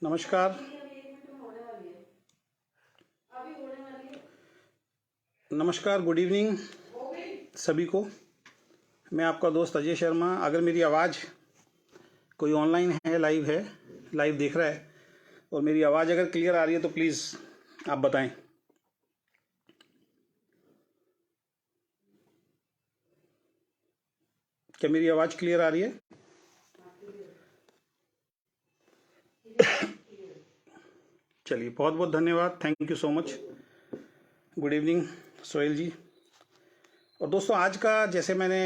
नमस्कार। नमस्कार, good evening सभी को। मैं आपका दोस्त अजय शर्मा। अगर मेरी आवाज़ कोई ऑनलाइन है, लाइव देख रहा है और मेरी आवाज़ अगर क्लियर आ रही है तो प्लीज़ आप बताएं। क्या मेरी आवाज़ क्लियर आ रही है? चलिए, बहुत बहुत धन्यवाद, thank you so much. Good evening Sohail ji. और दोस्तों, आज का जैसे मैंने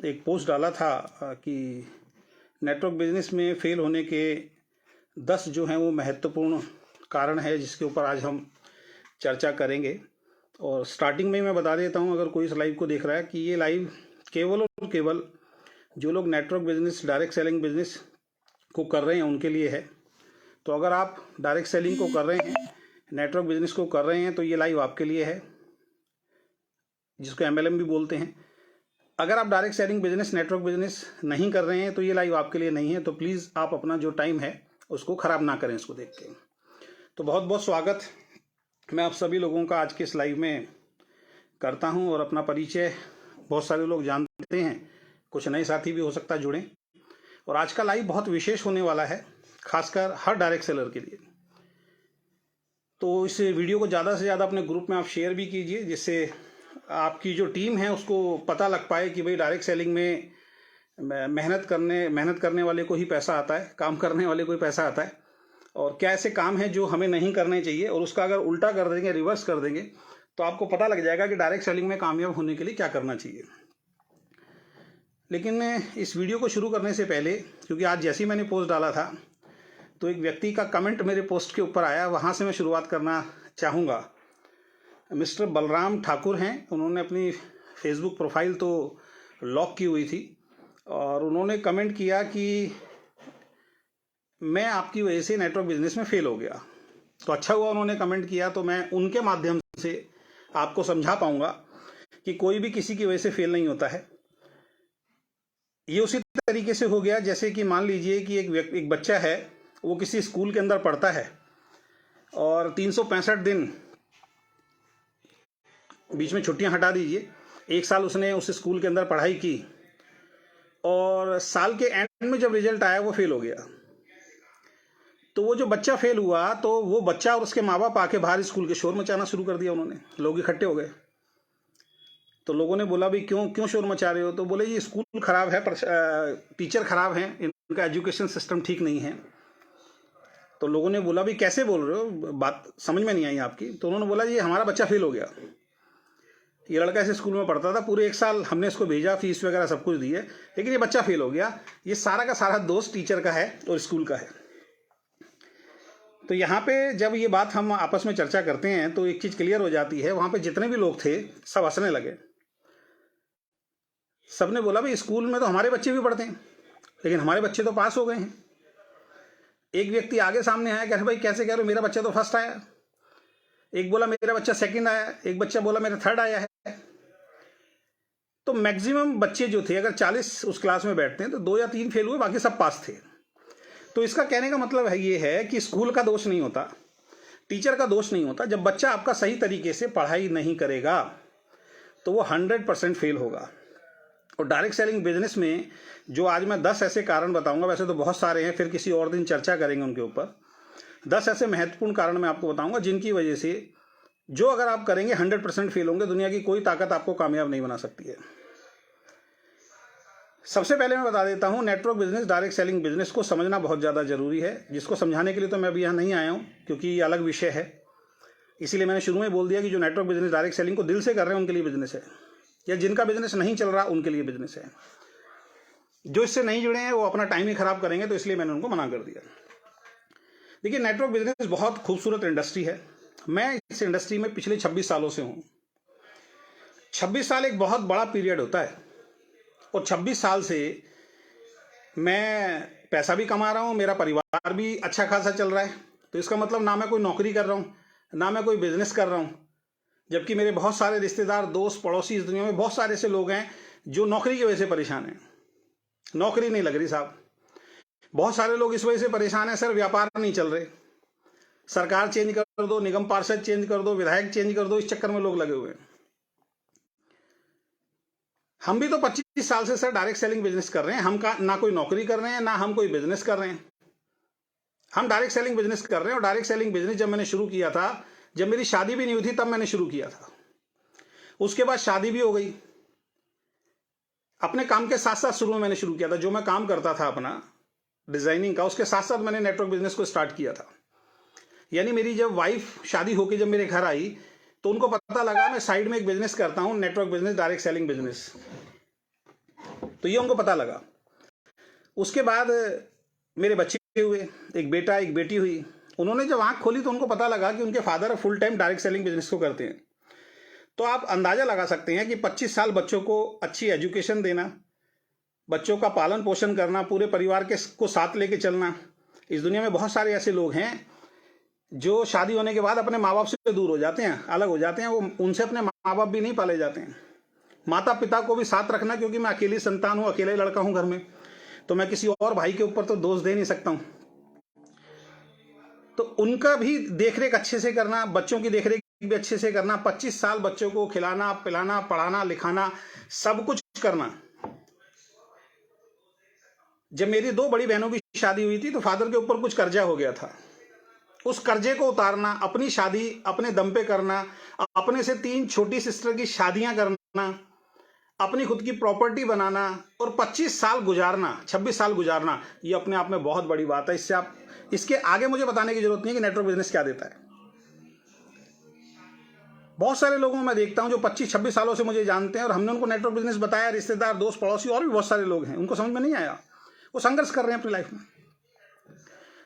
एक पोस्ट डाला था कि नेटवर्क बिजनेस में फेल होने के 10 जो हैं वो महत्वपूर्ण कारण है, जिसके ऊपर आज हम चर्चा करेंगे। और स्टार्टिंग में ही मैं बता देता हूं, अगर कोई इस लाइव को देख रहा है, कि ये लाइव केवल और केवल जो लोग network business, direct selling business को कर रहे हैं उनके लिए है। तो अगर आप डायरेक्ट सेलिंग को कर रहे हैं, नेटवर्क बिजनेस को कर रहे हैं, तो ये लाइव आपके लिए है, जिसको MLM भी बोलते हैं। अगर आप direct selling business, network business नहीं कर रहे हैं तो ये लाइव आपके लिए नहीं है। तो प्लीज़ आप अपना जो टाइम है उसको ख़राब ना करें इसको देख के। तो बहुत बहुत स्वागत मैं आप सभी लोगों का आज के इस लाइव में करता हूं। और अपना परिचय बहुत सारे लोग जानते हैं, कुछ नए साथी भी हो सकता है जुड़ें। और आज का लाइव बहुत विशेष होने वाला है, खासकर हर डायरेक्ट सेलर के लिए। तो इस वीडियो को ज़्यादा से ज़्यादा अपने ग्रुप में आप शेयर भी कीजिए, जिससे आपकी जो टीम है उसको पता लग पाए कि भाई डायरेक्ट सेलिंग में मेहनत करने वाले को ही पैसा आता है, काम करने वाले को ही पैसा आता है। और क्या ऐसे काम है जो हमें नहीं करने चाहिए, और उसका अगर उल्टा कर देंगे, रिवर्स कर देंगे, तो आपको पता लग जाएगा कि डायरेक्ट सेलिंग में कामयाब होने के लिए क्या करना चाहिए। लेकिन इस वीडियो को शुरू करने से पहले, क्योंकि आज जैसे ही मैंने पोस्ट डाला था तो एक व्यक्ति का कमेंट मेरे पोस्ट के ऊपर आया, वहाँ से मैं शुरुआत करना चाहूँगा। मिस्टर बलराम ठाकुर हैं, उन्होंने अपनी फेसबुक प्रोफाइल तो लॉक की हुई थी, और उन्होंने कमेंट किया कि मैं आपकी वजह से नेटवर्क बिजनेस में फेल हो गया। तो अच्छा हुआ उन्होंने कमेंट किया, तो मैं उनके माध्यम से आपको समझा पाऊंगा कि कोई भी किसी की वजह से फेल नहीं होता है। ये उसी तरीके से हो गया जैसे कि मान लीजिए कि एक बच्चा है, वो किसी स्कूल के अंदर पढ़ता है और 365 दिन, बीच में छुट्टियां हटा दीजिए, 1 साल उसने उस स्कूल के अंदर पढ़ाई की, और साल के एंड में जब रिजल्ट आया वो फेल हो गया। तो वो जो बच्चा फेल हुआ, तो वो बच्चा और उसके माँ बाप आके बाहर स्कूल के शोर मचाना शुरू कर दिया। उन्होंने, लोग इकट्ठे हो गए। तो लोगों ने बोला, भाई क्यों शोर मचा रहे हो? तो बोले, ये स्कूल खराब है, टीचर खराब हैं, इनका एजुकेशन सिस्टम ठीक नहीं है। तो लोगों ने बोला, भाई कैसे बोल रहे हो, बात समझ में नहीं आई आपकी। तो उन्होंने बोला, ये हमारा बच्चा फेल हो गया। ये लड़का ऐसे स्कूल में पढ़ता था, पूरे 1 साल हमने इसको भेजा, फीस वगैरह सब कुछ दी है, लेकिन ये बच्चा फेल हो गया। ये सारा का सारा दोष टीचर का है और स्कूल का है। तो यहाँ पे जब ये बात हम आपस में चर्चा करते हैं तो एक चीज क्लियर हो जाती है। वहां पे जितने भी लोग थे सब हंसने लगे। सबने बोला, भाई स्कूल में तो हमारे बच्चे भी पढ़ते हैं, लेकिन हमारे बच्चे तो पास हो गए हैं। एक व्यक्ति आगे सामने आया, कह रहे भाई कैसे कह रहे हो, मेरा बच्चा तो फर्स्ट आया। एक बोला मेरा बच्चा सेकंड आया, एक बच्चा बोला मेरा थर्ड आया है। तो मैक्सिमम बच्चे जो थे, अगर 40 उस क्लास में बैठते हैं तो 2 या 3 फेल हुए, बाकी सब पास थे। तो इसका कहने का मतलब है ये है कि स्कूल का दोष नहीं होता, टीचर का दोष नहीं होता। जब बच्चा आपका सही तरीके से पढ़ाई नहीं करेगा तो वो 100% फेल होगा। और डायरेक्ट सेलिंग बिजनेस में जो आज मैं 10 ऐसे कारण बताऊंगा, वैसे तो बहुत सारे हैं, फिर किसी और दिन चर्चा करेंगे उनके ऊपर। 10 ऐसे महत्वपूर्ण कारण मैं आपको बताऊंगा जिनकी वजह से जो अगर आप करेंगे 100% फेल होंगे। दुनिया की कोई ताकत आपको कामयाब नहीं बना सकती है। सबसे पहले मैं बता देता हूं, network business, direct selling business को समझना बहुत ज़्यादा जरूरी है, जिसको समझाने के लिए तो मैं अभी यहाँ नहीं आया हूँ, क्योंकि ये अलग विषय है। इसीलिए मैंने शुरू में बोल दिया कि जो नेटवर्क बिजनेस, डायरेक्ट सेलिंग को दिल से कर रहे हैं उनके लिए बिजनेस है, या जिनका बिजनेस नहीं चल रहा उनके लिए बिजनेस है। जो इससे नहीं जुड़े हैं वो अपना टाइम ही खराब करेंगे, तो इसलिए मैंने उनको मना कर दिया। देखिए, नेटवर्क बिजनेस बहुत खूबसूरत इंडस्ट्री है। मैं इस इंडस्ट्री में पिछले 26 सालों से हूँ। 26 साल एक बहुत बड़ा पीरियड होता है, और 26 साल से मैं पैसा भी कमा रहा हूँ, मेरा परिवार भी अच्छा खासा चल रहा है। तो इसका मतलब ना मैं कोई नौकरी कर रहा हूँ, ना मैं कोई बिजनेस कर रहा हूँ। जबकि मेरे बहुत सारे रिश्तेदार, दोस्त, पड़ोसी, इस दुनिया में बहुत सारे ऐसे लोग हैं जो नौकरी की वजह से परेशान हैं। नौकरी नहीं लग रही साहब। बहुत सारे लोग इस वजह से परेशान हैं, सर व्यापार नहीं चल रहे। सरकार चेंज कर दो, निगम पार्षद चेंज कर दो, विधायक चेंज कर दो, इस चक्कर में लोग लगे हुए हैं। हम भी तो 25 साल से सर डायरेक्ट सेलिंग बिजनेस कर रहे हैं। हम ना कोई नौकरी कर रहे हैं, ना हम कोई बिजनेस कर रहे हैं। हम डायरेक्ट सेलिंग बिजनेस कर रहे हैं। और डायरेक्ट सेलिंग बिजनेस जब मैंने शुरू किया था, जब मेरी शादी भी नहीं हुई थी, तब मैंने शुरू किया था। उसके बाद शादी भी हो गई। अपने काम के साथ साथ शुरू में मैंने शुरू किया था, जो मैं काम करता था अपना डिजाइनिंग का, उसके साथ साथ मैंने नेटवर्क बिजनेस को स्टार्ट किया था। यानी मेरी जब वाइफ शादी होकर जब मेरे घर आई, तो उनको पता लगा मैं साइड में एक बिजनेस करता हूं, network business, direct selling business. तो ये उनको पता लगा। उसके बाद मेरे बच्चे हुए, एक बेटा एक बेटी हुई। उन्होंने जब आंख खोली तो उनको पता लगा कि उनके father full time direct selling business को करते हैं। तो आप अंदाजा लगा सकते हैं कि 25 साल बच्चों को अच्छी एजुकेशन देना, बच्चों का पालन पोषण करना, पूरे परिवार के को साथ लेके चलना। इस दुनिया में बहुत सारे ऐसे लोग हैं जो शादी होने के बाद अपने माँ बाप से दूर हो जाते हैं, अलग हो जाते हैं। वो उनसे अपने माँ बाप भी नहीं पाले जाते हैं। माता पिता को भी साथ रखना, क्योंकि मैं अकेली संतान हूँ, अकेले लड़का हूँ घर में, तो मैं किसी और भाई के ऊपर तो दोष दे नहीं सकता हूँ। तो उनका भी देखरेख अच्छे से करना, बच्चों की देखरेख भी अच्छे से करना, 25 साल बच्चों को खिलाना पिलाना, पढ़ाना लिखाना, सब कुछ करना। जब मेरी 2 बड़ी बहनों की शादी हुई थी तो फादर के ऊपर कुछ कर्जा हो गया था। उस कर्जे को उतारना, अपनी शादी अपने दम पे करना, अपने से 3 छोटी सिस्टर की शादियां करना, अपनी खुद की प्रॉपर्टी बनाना और 25 साल गुजारना, 26 साल गुजारना, ये अपने आप में बहुत बड़ी बात है। इसके आगे मुझे बताने की जरूरत नहीं है कि नेटवर्क बिजनेस क्या देता है। बहुत सारे लोगों में देखता हूं जो 25-26 सालों से मुझे जानते हैं और हमने उनको नेटवर्क बिजनेस बताया, रिश्तेदार, दोस्त, पड़ोसी और भी बहुत सारे लोग हैं, उनको समझ में नहीं आया। वो संघर्ष कर रहे हैं अपनी लाइफ में।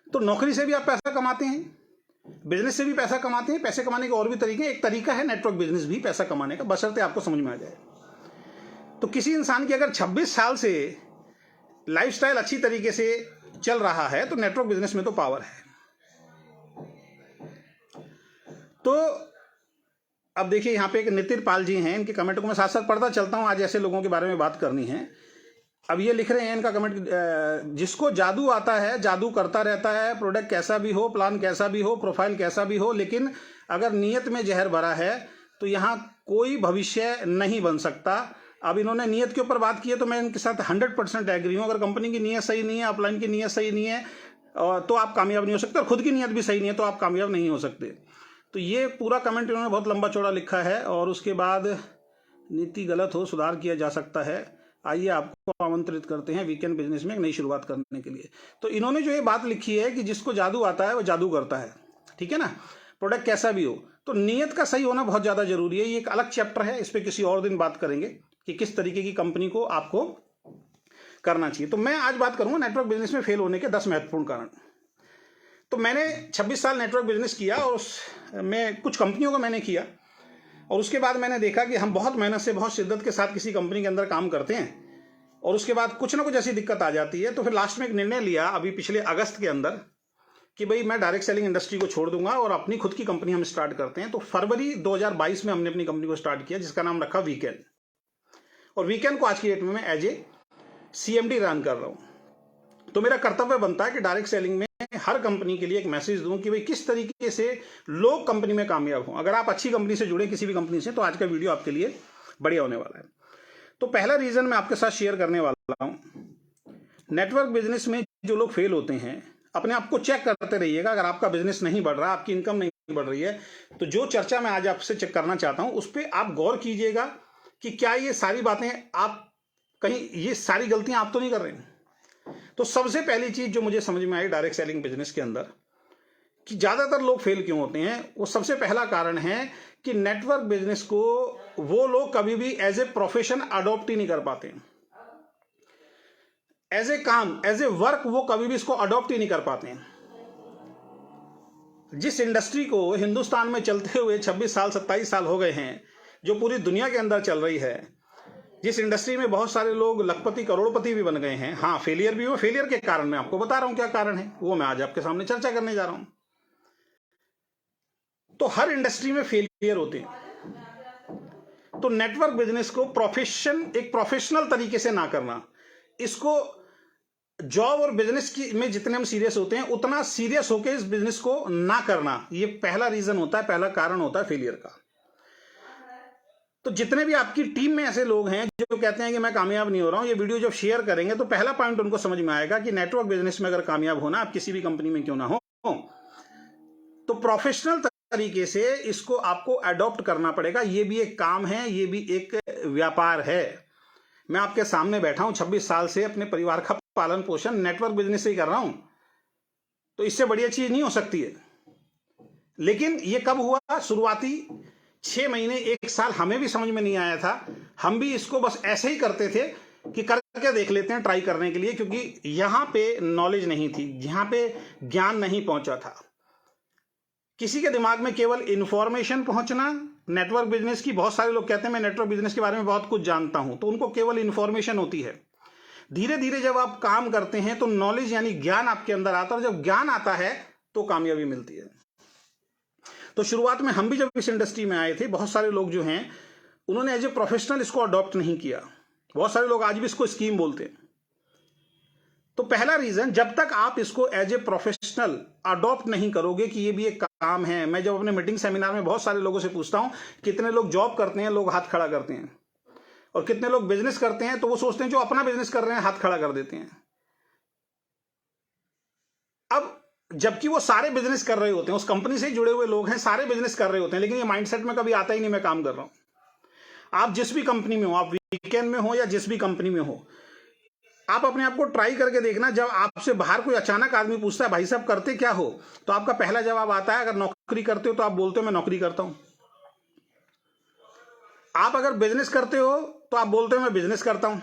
तो नौकरी से भी आप पैसा कमाते हैं, बिजनेस से भी पैसा कमाते हैं। पैसे कमाने के और भी तरीके, एक तरीका है नेटवर्क बिजनेस भी पैसा कमाने का, बशर्ते आपको समझ में आ जाए। तो किसी इंसान की अगर 26 साल से लाइफस्टाइल अच्छी तरीके से चल रहा है तो नेटवर्क बिजनेस में तो पावर है। तो अब देखिए यहाँ पे एक नितिन पाल जी हैं, इनके कमेंट को मैं साथ साथ पढ़ता चलता हूँ। आज ऐसे लोगों के बारे में बात करनी है। अब ये लिख रहे हैं इनका कमेंट, जिसको जादू आता है जादू करता रहता है, प्रोडक्ट कैसा भी हो, प्लान कैसा भी हो, प्रोफाइल कैसा भी हो, लेकिन अगर नीयत में जहर भरा है तो यहाँ कोई भविष्य नहीं बन सकता। अब इन्होंने नीयत के ऊपर बात की है तो मैं इनके साथ 100% एग्री हूँ। अगर कंपनी की नीयत सही नहीं है, अपलाइन की नीयत सही नहीं है, तो आप कामयाब नहीं हो सकते, और खुद की नीयत भी सही नहीं है तो आप कामयाब नहीं हो सकते। तो ये पूरा कमेंट इन्होंने बहुत लंबा चौड़ा लिखा है। और उसके बाद, नीति गलत हो, सुधार किया जा सकता है, आइए आपको आमंत्रित करते हैं वीकेंड बिजनेस में एक नई शुरुआत करने के लिए। तो इन्होंने जो ये बात लिखी है कि जिसको जादू आता है वो जादू करता है, ठीक है ना, प्रोडक्ट कैसा भी हो। तो नीयत का सही होना बहुत ज़्यादा जरूरी है। ये एक अलग चैप्टर है, इस पर किसी और दिन बात करेंगे कि किस तरीके की कंपनी को आपको करना चाहिए। तो मैं आज बात करूंगा नेटवर्क बिजनेस में फेल होने के 10 महत्वपूर्ण कारण। तो मैंने 26 साल नेटवर्क बिजनेस किया और उसमें कुछ कंपनियों को मैंने किया, और उसके बाद मैंने देखा कि हम बहुत मेहनत से, बहुत शिद्दत के साथ किसी कंपनी के अंदर काम करते हैं और उसके बाद कुछ ना कुछ ऐसी दिक्कत आ जाती है। तो फिर लास्ट में एक निर्णय लिया अभी पिछले अगस्त के अंदर कि भाई मैं डायरेक्ट सेलिंग इंडस्ट्री को छोड़ दूंगा और अपनी खुद की कंपनी हम स्टार्ट करते हैं। तो फरवरी 2022 में हमने अपनी कंपनी को स्टार्ट किया, जिसका नाम रखा वीकेंड। और वीकेंड को आज की डेट में मैं एज ए CMD रन कर रहा हूं। तो मेरा कर्तव्य बनता है कि डायरेक्ट सेलिंग में हर कंपनी के लिए एक मैसेज दूं कि भाई किस तरीके से लोग कंपनी में कामयाब हों। अगर आप अच्छी कंपनी से जुड़े, किसी भी कंपनी से, तो आज का वीडियो आपके लिए बढ़िया होने वाला है। तो पहला रीजन मैं आपके साथ शेयर करने वाला हूं। नेटवर्क बिजनेस में जो लोग फेल होते हैं, अपने आप को चेक करते रहिएगा। अगर आपका बिजनेस नहीं बढ़ रहा, आपकी इनकम नहीं बढ़ रही है, तो जो चर्चा मैं आज आपसे चेक करना चाहता हूं उस पर आप गौर कीजिएगा कि क्या ये सारी बातें आप कहीं, ये सारी गलतियां आप तो नहीं कर रहे हैं। तो सबसे पहली चीज जो मुझे समझ में आई डायरेक्ट सेलिंग बिजनेस के अंदर कि ज्यादातर लोग फेल क्यों होते हैं, वो सबसे पहला कारण है कि नेटवर्क बिजनेस को वो लोग कभी भी एज ए प्रोफेशन अडॉप्ट ही नहीं कर पाते। एज ए काम, एज ए वर्क वो कभी भी इसको अडॉप्ट ही नहीं कर पाते हैं। जिस इंडस्ट्री को हिंदुस्तान में चलते हुए 26 साल 27 साल हो गए हैं, जो पूरी दुनिया के अंदर चल रही है, जिस इंडस्ट्री में बहुत सारे लोग लखपति करोड़पति भी बन गए हैं, हाँ फेलियर भी हुए, फेलियर के कारण मैं आपको बता रहा हूं क्या कारण है, वो मैं आज आपके सामने चर्चा करने जा रहा हूं। तो हर इंडस्ट्री में फेलियर होते हैं। तो नेटवर्क बिजनेस को एक प्रोफेशनल तरीके से ना करना, इसको जॉब और बिजनेस की में जितने हम सीरियस होते हैं उतना सीरियस होकर इस बिजनेस को ना करना, ये पहला रीजन होता है, पहला कारण होता है फेलियर का। तो जितने भी आपकी टीम में ऐसे लोग हैं जो कहते हैं कि मैं कामयाब नहीं हो रहा हूं, ये वीडियो जब शेयर करेंगे तो पहला पॉइंट उनको समझ में आएगा कि नेटवर्क बिजनेस में अगर कामयाब होना, आप किसी भी कंपनी में क्यों ना हो, तो प्रोफेशनल तरीके से इसको आपको अडॉप्ट करना पड़ेगा। ये भी एक काम है, ये भी एक व्यापार है। मैं आपके सामने बैठा हूं 26 साल से, अपने परिवार का पालन पोषण नेटवर्क बिजनेस से ही कर रहा हूं, तो इससे बढ़िया चीज नहीं हो सकती है। लेकिन ये कब हुआ? शुरुआती 6 महीने 1 साल हमें भी समझ में नहीं आया था। हम भी इसको बस ऐसे ही करते थे कि करके देख लेते हैं ट्राई करने के लिए, क्योंकि यहां पे नॉलेज नहीं थी, यहां पे ज्ञान नहीं पहुंचा था। किसी के दिमाग में केवल इंफॉर्मेशन पहुंचना नेटवर्क बिजनेस की, बहुत सारे लोग कहते हैं मैं नेटवर्क बिजनेस के बारे में बहुत कुछ जानता हूं, तो उनको केवल इंफॉर्मेशन होती है। धीरे धीरे जब आप काम करते हैं तो नॉलेज यानी ज्ञान आपके अंदर आता है, और जब ज्ञान आता है तो कामयाबी मिलती है। तो शुरुआत में हम भी जब इस इंडस्ट्री में आए थे, बहुत सारे लोग जो हैं उन्होंने एज ए प्रोफेशनल इसको अडॉप्ट नहीं किया। बहुत सारे लोग आज भी इसको स्कीम बोलते हैं। तो पहला रीजन, जब तक आप इसको एज ए प्रोफेशनल अडॉप्ट नहीं करोगे कि ये भी एक काम है। मैं जब अपने मीटिंग सेमिनार में बहुत सारे लोगों से पूछता हूं कितने लोग जॉब करते हैं, लोग हाथ खड़ा करते हैं, और कितने लोग बिजनेस करते हैं, तो वो सोचते हैं जो अपना बिजनेस कर रहे हैं हाथ खड़ा कर देते हैं। अब जबकि वो सारे बिजनेस कर रहे होते हैं, उस कंपनी से जुड़े हुए लोग हैं, सारे बिजनेस कर रहे होते हैं, लेकिन ये माइंडसेट में कभी आता ही नहीं मैं काम कर रहा हूं। आप जिस भी कंपनी में हो, आप वीकेंड में हो या जिस भी कंपनी में हो, आप अपने आप को ट्राई करके देखना। जब आपसे बाहर कोई अचानक आदमी पूछता है भाई साहब करते क्या हो, तो आपका पहला जवाब आता है अगर नौकरी करते हो तो आप बोलते हो मैं नौकरी करता हूं। आप अगर बिजनेस करते हो तो आप बोलते हो मैं बिजनेस करता हूं।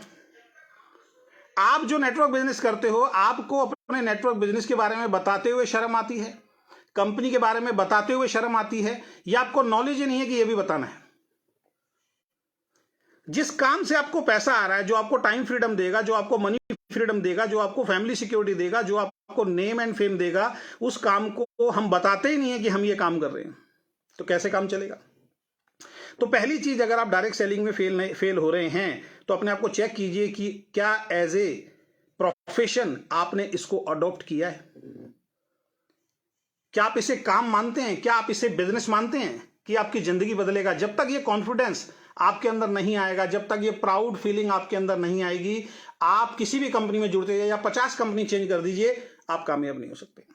आप जो नेटवर्क बिजनेस करते हो, आपको अपने नेटवर्क बिजनेस के बारे में बताते हुए शर्म आती है, कंपनी के बारे में बताते हुए शर्म आती है, या आपको नॉलेज ही नहीं है कि यह भी बताना है। जिस काम से आपको पैसा आ रहा है, जो आपको टाइम फ्रीडम देगा, जो आपको मनी फ्रीडम देगा, जो आपको फैमिली सिक्योरिटी देगा, जो आपको नेम एंड फेम देगा, उस काम को हम बताते ही नहीं है कि हम ये काम कर रहे हैं, तो कैसे काम चलेगा? तो पहली चीज, अगर आप डायरेक्ट सेलिंग में फेल हो रहे हैं तो अपने आप को चेक कीजिए कि क्या एज ए प्रोफेशन आपने इसको अडॉप्ट किया है। क्या आप इसे काम मानते हैं? क्या आप इसे बिजनेस मानते हैं कि आपकी जिंदगी बदलेगा? जब तक ये कॉन्फिडेंस आपके अंदर नहीं आएगा, जब तक ये प्राउड फीलिंग आपके अंदर नहीं आएगी, आप किसी भी कंपनी में जुड़ते या 50 कंपनी चेंज कर दीजिए, आप कामयाब नहीं हो सकते।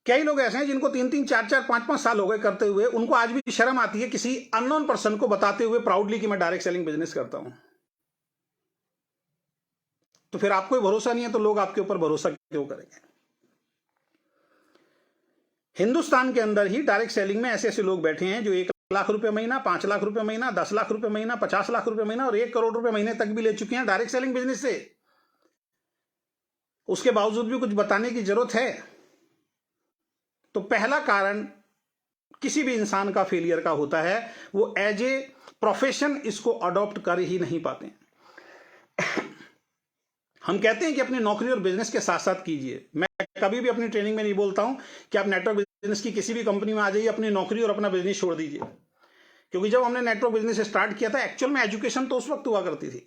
कई लोग ऐसे हैं जिनको 3-3, 4-4, 5-5 साल हो गए करते हुए, उनको आज भी शर्म आती है किसी अननोन पर्सन को बताते हुए प्राउडली कि मैं डायरेक्ट सेलिंग बिजनेस करता हूं। तो फिर आपको भरोसा नहीं है तो लोग आपके ऊपर भरोसा क्यों करेंगे? हिंदुस्तान के अंदर ही डायरेक्ट सेलिंग में ऐसे ऐसे लोग बैठे हैं जो 1 लाख रुपए महीना, 5 लाख रुपए महीना, 10 लाख रुपए महीना, 50 लाख रुपए महीना और 1 करोड़ रुपए महीने तक भी ले चुके हैं डायरेक्ट सेलिंग बिजनेस से। उसके बावजूद भी कुछ बताने की जरूरत है। तो पहला कारण किसी भी इंसान का फेलियर का होता है, वो एज ए प्रोफेशन इसको अडॉप्ट कर ही नहीं पाते। हम कहते हैं कि अपनी नौकरी और बिजनेस के साथ साथ कीजिए। मैं कभी भी अपनी ट्रेनिंग में नहीं बोलता हूं कि आप नेटवर्क बिजनेस की किसी भी कंपनी में आ जाइए, अपनी नौकरी और अपना बिजनेस छोड़ दीजिए, क्योंकि जब हमने नेटवर्क बिजनेस स्टार्ट किया था, एक्चुअल में एजुकेशन तो उस वक्त हुआ करती थी।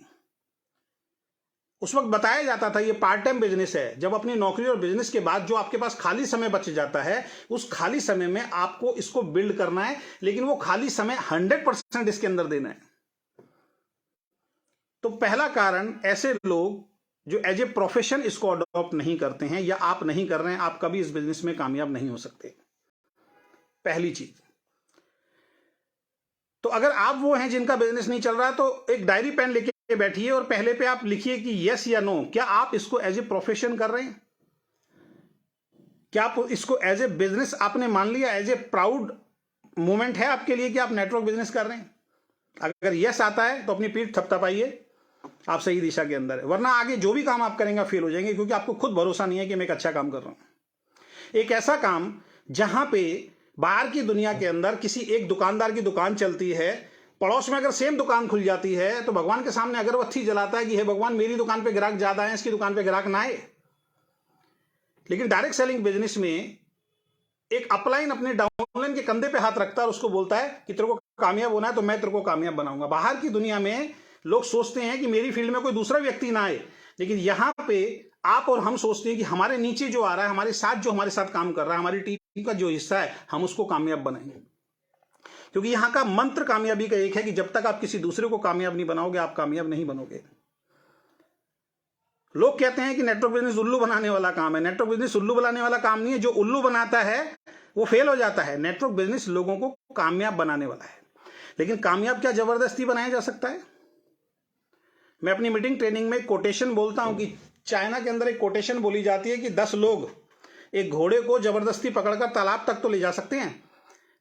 उस वक्त बताया जाता था ये पार्ट टाइम बिजनेस है। जब अपनी नौकरी और बिजनेस के बाद जो आपके पास खाली समय बच जाता है, उस खाली समय में आपको इसको बिल्ड करना है, लेकिन वो खाली समय 100% इसके अंदर देना है। तो पहला कारण, ऐसे लोग जो एज ए प्रोफेशन इसको अडॉप्ट नहीं करते हैं या आप नहीं कर रहे हैं, आप कभी इस बिजनेस में कामयाब नहीं हो सकते। पहली चीज। तो अगर आप वो हैं जिनका बिजनेस नहीं चल रहा है, तो एक डायरी पेन लेके बैठिए और पहले पे आप लिखिए कि यस या नो, क्या आप इसको एज ए प्रोफेशन कर रहे हैं? क्या आप इसको एज ए बिजनेस आपने मान लिया, एज ए प्राउड मोमेंट है आपके लिए कि आप नेटवर्क बिजनेस कर रहे हैं? अगर यस आता है तो अपनी पीठ थपथपाइए, आप सही दिशा के अंदर है। वरना आगे जो भी काम आप करेंगे फेल हो जाएंगे, क्योंकि आपको खुद भरोसा नहीं है कि मैं एक अच्छा काम कर रहा हूं। एक ऐसा काम जहां पे बाहर की दुनिया के अंदर किसी एक दुकानदार की दुकान चलती है, पड़ोस में अगर सेम दुकान खुल जाती है तो भगवान के सामने अगरबत्ती जलाता है कि हे भगवान, मेरी दुकान पे ग्राहक ज्यादा है, इसकी दुकान पे ग्राहक ना आए। लेकिन डायरेक्ट सेलिंग बिजनेस में एक अपलाइन अपने डाउनलाइन के कंधे पे हाथ रखता है और उसको बोलता है कि तेरे को कामयाब होना है तो मैं तेरे को कामयाब बनाऊंगा। बाहर की दुनिया में लोग सोचते हैं कि मेरी फील्ड में कोई दूसरा व्यक्ति ना आए, लेकिन यहां पे आप और हम सोचते हैं कि हमारे नीचे जो आ रहा है, हमारे साथ जो हमारे साथ काम कर रहा है, हमारी टीम का जो हिस्सा है, हम उसको कामयाब बनाएंगे। क्योंकि यहां का मंत्र कामयाबी का एक है कि जब तक आप किसी दूसरे को कामयाब नहीं बनाओगे, आप कामयाब नहीं बनोगे। लोग कहते हैं कि नेटवर्क बिजनेस उल्लू बनाने वाला काम है। नेटवर्क बिजनेस उल्लू बनाने वाला काम नहीं है। जो उल्लू बनाता है वो फेल हो जाता है। नेटवर्क बिजनेस लोगों को कामयाब बनाने वाला है। लेकिन कामयाब क्या जबरदस्ती बनाया जा सकता है? मैं अपनी मीटिंग ट्रेनिंग में कोटेशन बोलता हूं कि चाइना के अंदर एक कोटेशन बोली जाती है कि 10 लोग एक घोड़े को जबरदस्ती पकड़कर तालाब तक तो ले जा सकते हैं,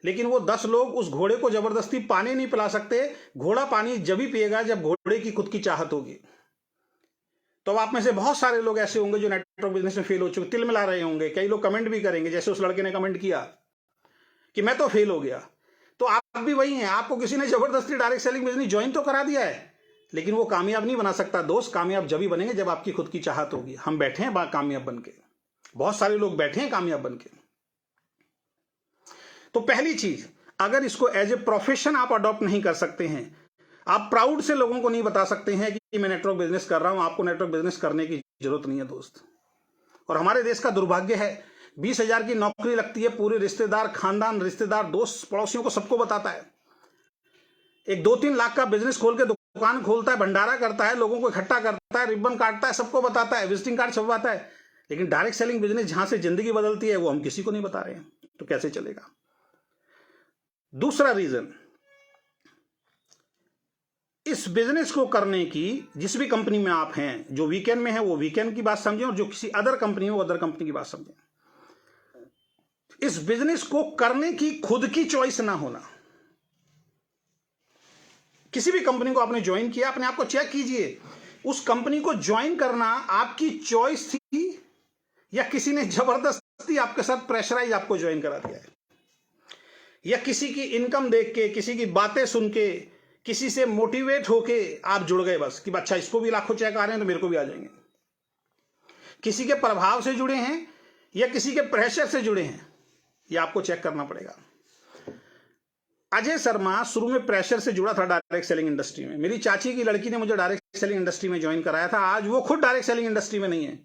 लेकिन वो 10 लोग उस घोड़े को जबरदस्ती पानी नहीं पिला सकते। घोड़ा पानी जब ही पिएगा जब घोड़े की खुद की चाहत होगी। तो आप में से बहुत सारे लोग ऐसे होंगे जो नेटवर्क बिजनेस में फेल हो चुके, तिल मिला रहे होंगे। कई लोग कमेंट भी करेंगे, जैसे उस लड़के ने कमेंट किया कि मैं तो फेल हो गया। तो आप भी वही हैं। आपको किसी ने जबरदस्ती डायरेक्ट सेलिंग बिजनेस ज्वाइन तो करा दिया है, लेकिन वो कामयाब नहीं बना सकता। दोस्त कामयाब जब ही बनेंगे जब आपकी खुद की चाहत होगी। हम बैठे हैं कामयाब बन के, बहुत सारे लोग बैठे हैं कामयाब बन के। तो पहली चीज, अगर इसको एज ए प्रोफेशन आप अडॉप्ट नहीं कर सकते हैं, आप प्राउड से लोगों को नहीं बता सकते हैं कि मैं नेटवर्क बिजनेस कर रहा हूं, आपको नेटवर्क बिजनेस करने की जरूरत नहीं है दोस्त। और हमारे देश का दुर्भाग्य है, 20,000 की नौकरी लगती है, पूरे रिश्तेदार, खानदान, रिश्तेदार, दोस्त, पड़ोसियों को सबको बताता है। एक 2-3 लाख का बिजनेस खोल के दुकान खोलता है, भंडारा करता है, लोगों को इकट्ठा करता है, रिबन काटता है, सबको बताता है, विजिटिंग कार्ड छपवाता है। लेकिन डायरेक्ट सेलिंग बिजनेस जहां से जिंदगी बदलती है वो हम किसी को नहीं बता रहे हैं, तो कैसे चलेगा? दूसरा रीजन, इस बिजनेस को करने की, जिस भी कंपनी में आप हैं, जो वीकेंड में है वो वीकेंड की बात समझें, और जो किसी अदर कंपनी में वो अदर कंपनी की बात समझें। इस बिजनेस को करने की खुद की चॉइस ना होना। किसी भी कंपनी को आपने ज्वाइन किया, अपने आप को चेक कीजिए, उस कंपनी को ज्वाइन करना आपकी चॉइस थी या किसी ने जबरदस्ती आपके साथ प्रेशराइज आपको ज्वाइन करा दिया है, या किसी की इनकम देख के, किसी की बातें सुन के, किसी से मोटिवेट होके आप जुड़ गए बस कि अच्छा इसको भी लाखों चेक आ रहे हैं तो मेरे को भी आ जाएंगे। किसी के प्रभाव से जुड़े हैं या किसी के प्रेशर से जुड़े हैं, ये आपको चेक करना पड़ेगा। अजय शर्मा शुरू में प्रेशर से जुड़ा था डायरेक्ट सेलिंग इंडस्ट्री में। मेरी चाची की लड़की ने मुझे डायरेक्ट सेलिंग इंडस्ट्री में ज्वाइन कराया था। आज वो खुद डायरेक्ट सेलिंग इंडस्ट्री में नहीं है,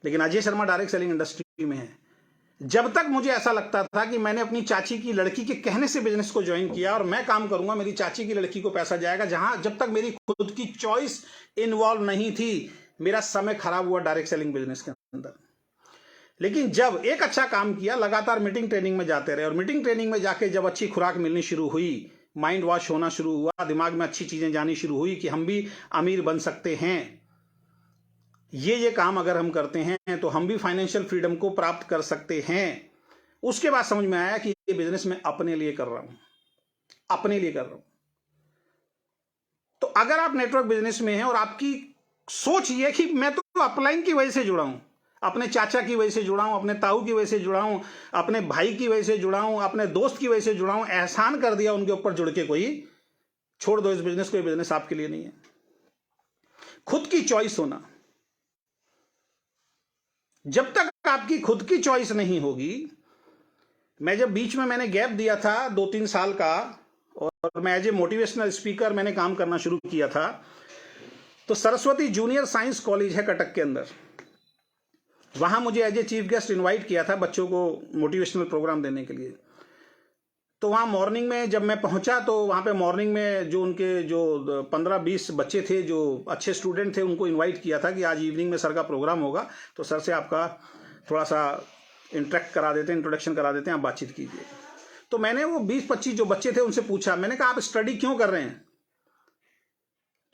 लेकिन Ajay Sharma direct selling industry में है। जब तक मुझे ऐसा लगता था कि मैंने अपनी चाची की लड़की के कहने से बिजनेस को ज्वाइन किया और मैं काम करूंगा, मेरी चाची की लड़की को पैसा जाएगा, जब तक मेरी खुद की चॉइस इन्वॉल्व नहीं थी, मेरा समय खराब हुआ डायरेक्ट सेलिंग बिजनेस के अंदर। लेकिन जब एक अच्छा काम किया, लगातार मीटिंग ट्रेनिंग में जाते रहे, और मीटिंग ट्रेनिंग में जाके जब अच्छी खुराक मिलनी शुरू हुई, माइंड वॉश होना शुरू हुआ, दिमाग में अच्छी चीजें जानी शुरू हुई कि हम भी अमीर बन सकते हैं, ये काम अगर हम करते हैं तो हम भी फाइनेंशियल फ्रीडम को प्राप्त कर सकते हैं, उसके बाद समझ में आया कि ये बिजनेस मैं अपने लिए कर रहा हूं, अपने लिए कर रहा हूं। तो अगर आप नेटवर्क बिजनेस में हैं और आपकी सोच ये कि मैं तो अपलाइन की वजह से जुड़ा हूं, अपने चाचा की वजह से जुड़ा हूं, अपने ताऊ की वजह से जुड़ा हूं, अपने भाई की वजह से जुड़ा हूं, अपने दोस्त की वजह से जुड़ा हूं, एहसान कर दिया उनके ऊपर जुड़ के, कोई छोड़ दो इस बिजनेस को, ये बिजनेस आपके लिए नहीं है। खुद की चॉइस होना, जब तक आपकी खुद की चॉइस नहीं होगी। मैं जब बीच में मैंने गैप दिया था 2-3 साल का, और मैं एज ए मोटिवेशनल स्पीकर मैंने काम करना शुरू किया था, तो सरस्वती जूनियर साइंस कॉलेज है कटक के अंदर, वहां मुझे as a chief guest invite किया था बच्चों को मोटिवेशनल प्रोग्राम देने के लिए। तो वहाँ मॉर्निंग में जब मैं पहुंचा, तो वहाँ पे मॉर्निंग में जो उनके जो 15-20 बच्चे थे जो अच्छे स्टूडेंट थे, उनको इनवाइट किया था कि आज इवनिंग में सर का प्रोग्राम होगा, तो सर से आपका थोड़ा सा इंटरेक्ट करा देते हैं, इंट्रोडक्शन करा देते हैं, आप बातचीत कीजिए। तो मैंने वो 20-25 जो बच्चे थे उनसे पूछा, मैंने कहा आप स्टडी क्यों कर रहे हैं?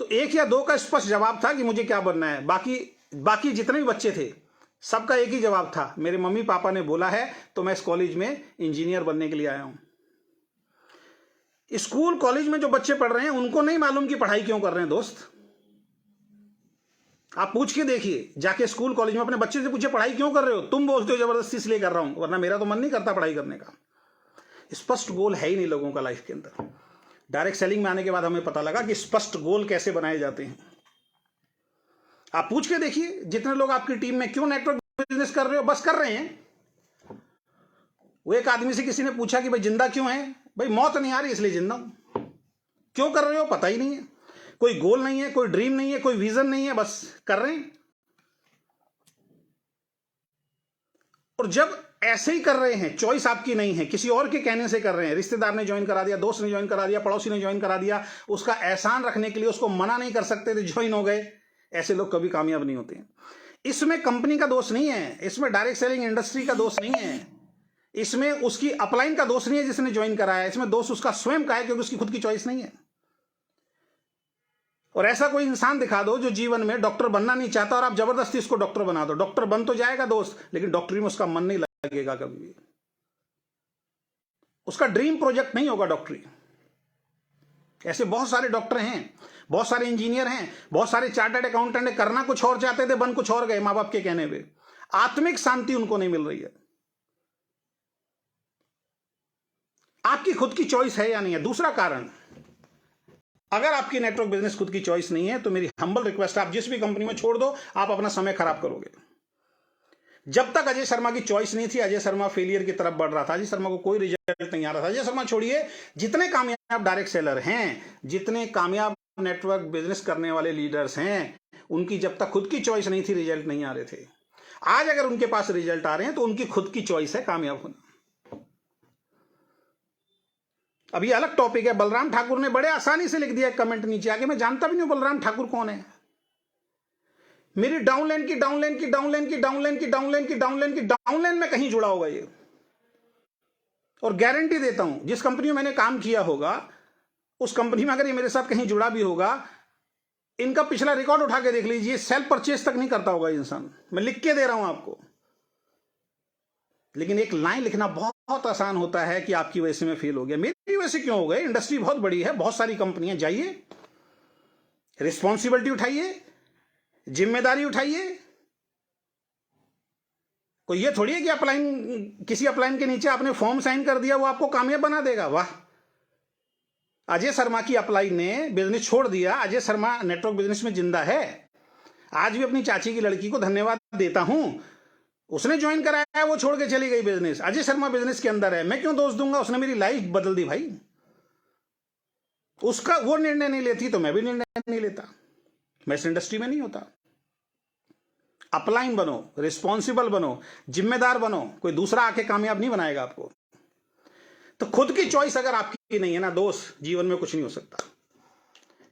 तो 1 या 2 का स्पष्ट जवाब था कि मुझे क्या बनना है। बाकी जितने भी बच्चे थे सबका एक ही जवाब था, मेरे मम्मी पापा ने बोला है तो मैं इस कॉलेज में इंजीनियर बनने के लिए आया हूं। स्कूल कॉलेज में जो बच्चे पढ़ रहे हैं उनको नहीं मालूम कि पढ़ाई क्यों कर रहे हैं दोस्त। आप पूछ के देखिए, जाके स्कूल कॉलेज में अपने बच्चे से पूछे पढ़ाई क्यों कर रहे हो? तुम बोलते हो जबरदस्ती इसलिए कर रहा हूं, वरना मेरा तो मन नहीं करता पढ़ाई करने का। स्पष्ट गोल है ही नहीं लोगों का लाइफ के अंदर। डायरेक्ट सेलिंग में आने के बाद हमें पता लगा कि स्पष्ट गोल कैसे बनाए जाते हैं। आप पूछ के देखिए, जितने लोग आपकी टीम में क्यों नेटवर्क बिजनेस कर रहे हो? बस कर रहे हैं। वो एक आदमी से किसी ने पूछा कि भाई जिंदा क्यों है? भाई मौत नहीं आ रही इसलिए जिंदा हूं। क्यों कर रहे हो? पता ही नहीं है। कोई गोल नहीं है, कोई ड्रीम नहीं है, कोई विजन नहीं है, बस कर रहे हैं। और जब ऐसे ही कर रहे हैं, चॉइस आपकी नहीं है, किसी और के कहने से कर रहे हैं, रिश्तेदार ने ज्वाइन करा दिया, दोस्त ने ज्वाइन करा दिया, पड़ोसी ने ज्वाइन करा दिया, उसका एहसान रखने के लिए उसको मना नहीं कर सकते थे, ज्वाइन हो गए, ऐसे लोग कभी कामयाब नहीं होते। इसमें कंपनी का दोष नहीं है, इसमें डायरेक्ट सेलिंग इंडस्ट्री का दोष नहीं है, इसमें उसकी अपलाइन का दोष नहीं है जिसने ज्वाइन कराया, इसमें दोष उसका स्वयं का है, क्योंकि उसकी खुद की चॉइस नहीं है। और ऐसा कोई इंसान दिखा दो जो जीवन में डॉक्टर बनना नहीं चाहता और आप जबरदस्ती उसको डॉक्टर बना दो, डॉक्टर बन तो जाएगा दोस्त, लेकिन डॉक्टरी में उसका मन नहीं लगेगा कभी भी, उसका ड्रीम प्रोजेक्ट नहीं होगा डॉक्टरी। ऐसे बहुत सारे डॉक्टर हैं, बहुत सारे इंजीनियर हैं, बहुत सारे चार्टर्ड अकाउंटेंट हैं, करना कुछ और चाहते थे, बन कुछ और गए मां बाप के कहने पे, आत्मिक शांति उनको नहीं मिल रही है। आपकी खुद की चॉइस है या नहीं है। दूसरा कारण, अगर आपकी नेटवर्क बिजनेस खुद की चॉइस नहीं है तो मेरी हम्बल रिक्वेस्ट है, आप जिस भी कंपनी में छोड़ दो, आप अपना समय खराब करोगे। जब तक अजय शर्मा की चॉइस नहीं थी, अजय शर्मा फेलियर की तरफ बढ़ रहा था, अजय शर्मा को कोई रिजल्ट नहीं आ रहा था। अजय शर्मा छोड़िए, जितने कामयाब डायरेक्ट सेलर हैं, जितने कामयाब नेटवर्क बिजनेस करने वाले लीडर्स हैं, उनकी जब तक खुद की चॉइस नहीं थी, रिजल्ट नहीं आ रहे थे। आज अगर उनके पास रिजल्ट आ रहे हैं तो उनकी खुद की चॉइस है कामयाब होना। अब ये अलग टॉपिक है। बलराम ठाकुर ने बड़े आसानी से लिख दिया कमेंट नीचे आके, मैं जानता भी नहीं बलराम ठाकुर कौन है। मेरी डाउनलाइन की डाउनलाइन की डाउनलाइन की डाउनलाइन की डाउनलाइन की डाउनलाइन की डाउनलाइन में कहीं जुड़ा होगा ये, और गारंटी देता हूं जिस कंपनी में मैंने काम किया होगा उस कंपनी में अगर ये मेरे साथ कहीं जुड़ा भी होगा, इनका पिछला रिकॉर्ड उठा के देख लीजिए, सेल्फ परचेज तक नहीं करता होगा इंसान। मैं लिख के दे रहा हूं आपको। लेकिन एक लाइन लिखना बहुत आसान होता है कि आपकी वजह से मैं फेल हो गया। मेरी वजह से क्यों हो गए? इंडस्ट्री बहुत बड़ी है, बहुत सारी कंपनियां, जाइए, रिस्पॉन्सिबिलिटी उठाइए, जिम्मेदारी उठाइए। कोई ये थोड़ी है कि अपलाइन, किसी अपलाइन के नीचे आपने फॉर्म साइन कर दिया वो आपको कामयाब बना देगा। वाह, अजय शर्मा की अपलाइन ने बिजनेस छोड़ दिया, अजय शर्मा नेटवर्क बिजनेस में जिंदा है। आज भी अपनी चाची की लड़की को धन्यवाद देता हूं, उसने ज्वाइन कराया, वो छोड़ के चली गई बिजनेस। अजय शर्मा बिजनेस के अंदर है, मैं क्यों दोष दूंगा? उसने मेरी लाइफ बदल दी भाई। उसका वो निर्णय नहीं लेती तो मैं भी निर्णय नहीं लेता, मैं इस इंडस्ट्री में नहीं होता। अपलाइन बनो, रिस्पॉन्सिबल बनो, जिम्मेदार बनो, कोई दूसरा आके कामयाब नहीं बनाएगा आपको। तो खुद की चॉइस अगर आपकी नहीं है ना दोस्त, जीवन में कुछ नहीं हो सकता।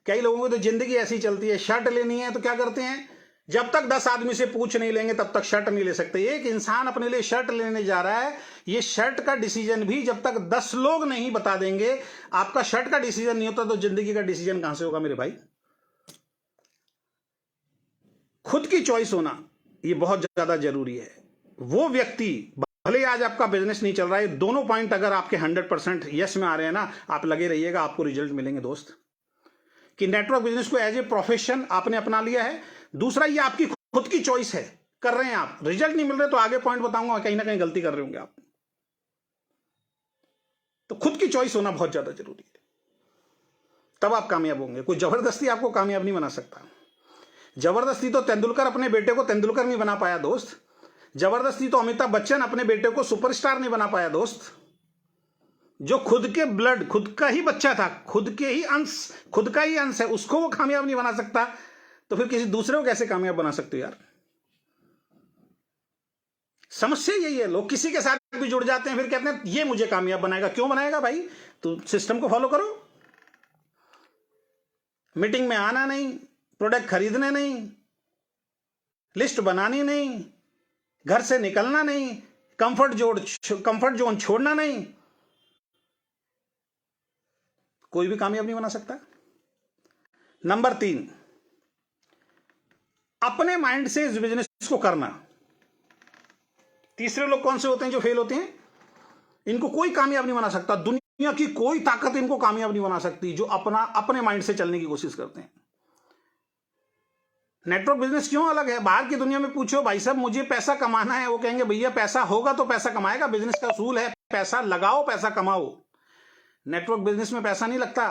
कई लोगों की तो जिंदगी ऐसी चलती है, शर्ट लेनी है तो क्या करते हैं, जब तक 10 आदमी से पूछ नहीं लेंगे तब तक शर्ट नहीं ले सकते। एक इंसान अपने लिए शर्ट लेने जा रहा है, ये शर्ट का डिसीजन भी जब तक 10 लोग नहीं बता देंगे, आपका शर्ट का डिसीजन नहीं होता तो जिंदगी का डिसीजन कहां से होगा मेरे भाई। खुद की चॉइस होना ये बहुत ज्यादा जरूरी है। वो व्यक्ति, भले आज आपका बिजनेस नहीं चल रहा है, दोनों पॉइंट अगर आपके 100% यस में आ रहे हैं ना, आप लगे रहिएगा, आपको रिजल्ट मिलेंगे दोस्त। कि नेटवर्क बिजनेस को एज ए प्रोफेशन आपने अपना लिया है। दूसरा, ये आपकी खुद की चॉइस है, कर रहे हैं आप, रिजल्ट नहीं मिल रहे तो आगे पॉइंट बताऊंगा, कहीं ना कहीं गलती कर रहे होंगे आप। तो खुद की चॉइस होना बहुत ज्यादा जरूरी है, तब आप कामयाब होंगे। कोई जबरदस्ती आपको कामयाब नहीं बना सकता। जबरदस्ती तो तेंदुलकर अपने बेटे को तेंदुलकर नहीं बना पाया दोस्त। जबरदस्ती तो अमिताभ बच्चन अपने बेटे को सुपरस्टार नहीं बना पाया दोस्त। जो खुद के ब्लड, खुद का ही बच्चा था, खुद के ही अंश, खुद का ही अंश है, उसको वो कामयाब नहीं बना सकता, तो फिर किसी दूसरे को कैसे कामयाब बना सकते हो यार? समस्या यही है, लोग किसी के साथ भी जुड़ जाते हैं, फिर कहते हैं ये मुझे कामयाब बनाएगा। क्यों बनाएगा भाई? तो सिस्टम को फॉलो करो। मीटिंग में आना नहीं, प्रोडक्ट खरीदने नहीं, लिस्ट बनानी नहीं, घर से निकलना नहीं, कंफर्ट जोन छोड़ना नहीं, कोई भी कामयाब नहीं बना सकता। नंबर 3, अपने माइंड से इस बिजनेस को करना। तीसरे लोग कौन से होते हैं जो फेल होते हैं? इनको कोई कामयाब नहीं बना सकता, दुनिया की कोई ताकत इनको कामयाब नहीं बना सकती, जो अपने माइंड से चलने की कोशिश करते हैं। नेटवर्क बिजनेस क्यों अलग है? बाहर की दुनिया में पूछो, भाई साहब मुझे पैसा कमाना है, वो कहेंगे भैया पैसा होगा तो पैसा कमाएगा, बिजनेस का असूल है पैसा लगाओ पैसा कमाओ। नेटवर्क बिजनेस में पैसा नहीं लगता।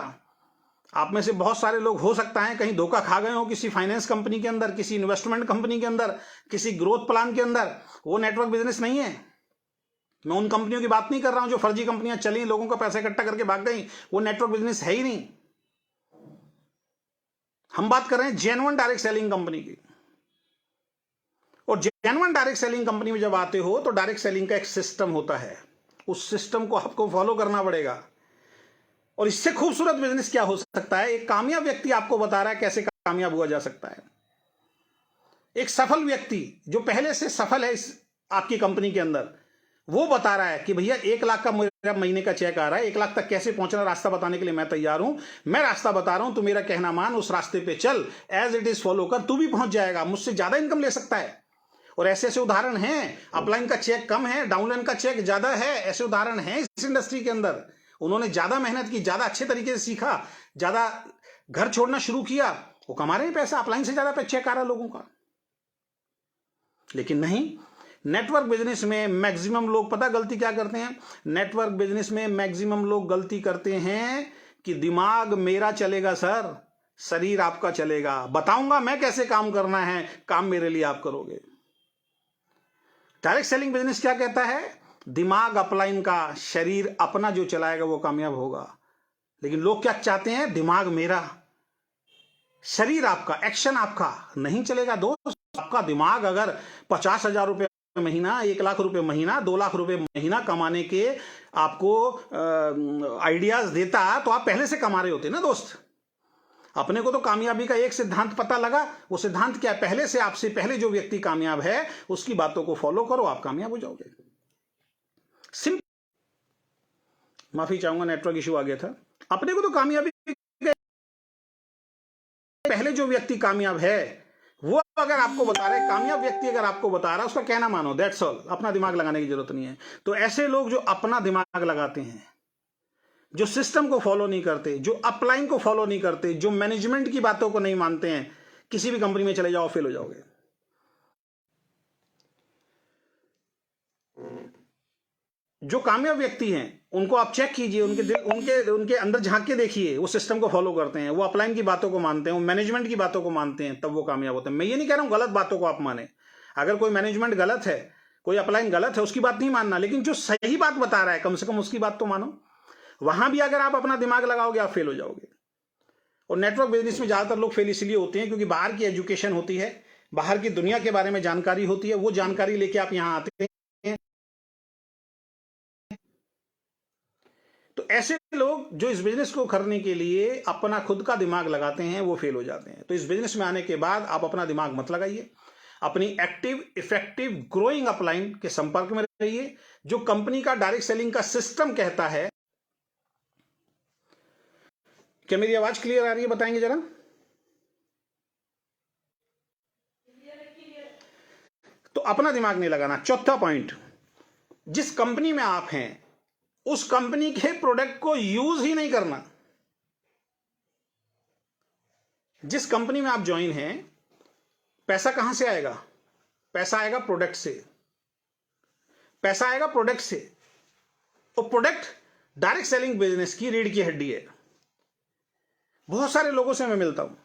आप में से बहुत सारे लोग हो सकता है कहीं धोखा खा गए हो, किसी फाइनेंस कंपनी के अंदर, किसी इन्वेस्टमेंट कंपनी के अंदर, किसी ग्रोथ प्लान के अंदर। वो नेटवर्क बिजनेस नहीं है। मैं उन कंपनियों की बात नहीं कर रहा हूं जो फर्जी कंपनियां चली, लोगों का पैसा इकट्ठा करके भाग गई, वो नेटवर्क बिजनेस है ही नहीं। हम बात कर रहे हैं जेन्युइन डायरेक्ट सेलिंग कंपनी की। और जेन्युइन डायरेक्ट सेलिंग कंपनी में जब आते हो तो डायरेक्ट सेलिंग का एक सिस्टम होता है, उस सिस्टम को आपको फॉलो करना पड़ेगा। और इससे खूबसूरत बिजनेस क्या हो सकता है? एक कामयाब व्यक्ति आपको बता रहा है कैसे कामयाब हुआ जा सकता है। एक सफल व्यक्ति जो पहले से सफल है इस आपकी कंपनी के अंदर, वो बता रहा है कि भैया 1 लाख का मेरा महीने का चेक आ रहा है, 1 लाख तक कैसे पहुंचना, रास्ता बताने के लिए मैं तैयार हूं। मैं रास्ता बता रहा हूं, तू मेरा कहना मान, उस रास्ते पे चल, एज इट इज फॉलो कर, तू भी पहुंच जाएगा, मुझसे ज्यादा इनकम ले सकता है। और ऐसे ऐसे उदाहरण हैं। अपलाइन का चेक कम है, डाउनलाइन का चेक ज्यादा है, ऐसे उदाहरण हैं इस इंडस्ट्री के अंदर। उन्होंने ज्यादा मेहनत की, ज्यादा अच्छे तरीके से सीखा, ज्यादा घर छोड़ना शुरू किया, वो कमा रहे हैं पैसा, अपलाइन से ज्यादा चेक आ रहा लोगों का। लेकिन नहीं, नेटवर्क बिजनेस में मैक्सिमम लोग पता गलती क्या करते हैं? नेटवर्क बिजनेस में मैक्सिमम लोग गलती करते हैं कि दिमाग मेरा चलेगा सर, शरीर आपका चलेगा, बताऊंगा मैं कैसे काम करना है, काम मेरे लिए आप करोगे। डायरेक्ट सेलिंग बिजनेस क्या कहता है? दिमाग अपलाइन का, शरीर अपना जो चलाएगा वो कामयाब होगा। लेकिन लोग क्या चाहते हैं? दिमाग मेरा, शरीर आपका, एक्शन आपका नहीं चलेगा। दोस्त, आपका दिमाग अगर 50,000 रुपये महीना, 1 लाख रुपए महीना, 2 लाख रुपए महीना कमाने के आपको आइडियाज देता तो आप पहले से कमा रहे होते ना दोस्त। अपने को तो कामयाबी का एक सिद्धांत पता लगा। वो सिद्धांत क्या है? पहले से, आपसे पहले जो व्यक्ति कामयाब है उसकी बातों को फॉलो करो, आप कामयाब हो जाओगे। सिंपल। माफी चाहूंगा, नेटवर्क इशू आ गया था। अपने को तो कामयाबी, पहले जो व्यक्ति कामयाब है वो अगर आपको बता रहे, कामयाब व्यक्ति अगर आपको बता रहा है, उसका कहना मानो, दैट्स ऑल। अपना दिमाग लगाने की जरूरत नहीं है। तो ऐसे लोग जो अपना दिमाग लगाते हैं, जो सिस्टम को फॉलो नहीं करते, जो अपलाइन को फॉलो नहीं करते, जो मैनेजमेंट की बातों को नहीं मानते हैं, किसी भी कंपनी में चले जाओ फेल हो जाओगे। जो कामयाब व्यक्ति हैं उनको आप चेक कीजिए, उनके अंदर झांक के देखिए, वो सिस्टम को फॉलो करते हैं, वो अपलाइन की बातों को मानते हैं, वो मैनेजमेंट की बातों को मानते हैं, तब वो कामयाब होते हैं। मैं ये नहीं कह रहा हूं गलत बातों को आप माने। अगर कोई मैनेजमेंट गलत है, कोई अपलाइन गलत है, उसकी बात नहीं मानना, लेकिन जो सही बात बता रहा है कम से कम उसकी बात तो मानो। वहां भी अगर आप अपना दिमाग लगाओगे आप फेल हो जाओगे। और नेटवर्क बिजनेस में ज्यादातर लोग फेल इसलिए होते हैं क्योंकि बाहर की एजुकेशन होती है, बाहर की दुनिया के बारे में जानकारी होती है, वो जानकारी लेके आप यहां आते हैं। तो ऐसे लोग जो इस बिजनेस को करने के लिए अपना खुद का दिमाग लगाते हैं वो फेल हो जाते हैं। तो इस बिजनेस में आने के बाद आप अपना दिमाग मत लगाइए, अपनी एक्टिव, इफेक्टिव, ग्रोइंग अपलाइन के संपर्क में रहिए। जो कंपनी का डायरेक्ट सेलिंग का सिस्टम कहता है। क्या मेरी आवाज क्लियर आ रही है? बताएंगे जरा। तो अपना दिमाग नहीं लगाना। चौथा पॉइंट, जिस कंपनी में आप हैं उस कंपनी के प्रोडक्ट को यूज ही नहीं करना। जिस कंपनी में आप ज्वाइन हैं, पैसा कहां से आएगा? पैसा आएगा प्रोडक्ट से, पैसा आएगा प्रोडक्ट से। और प्रोडक्ट डायरेक्ट सेलिंग बिजनेस की रीढ़ की हड्डी है। बहुत सारे लोगों से मैं मिलता हूं,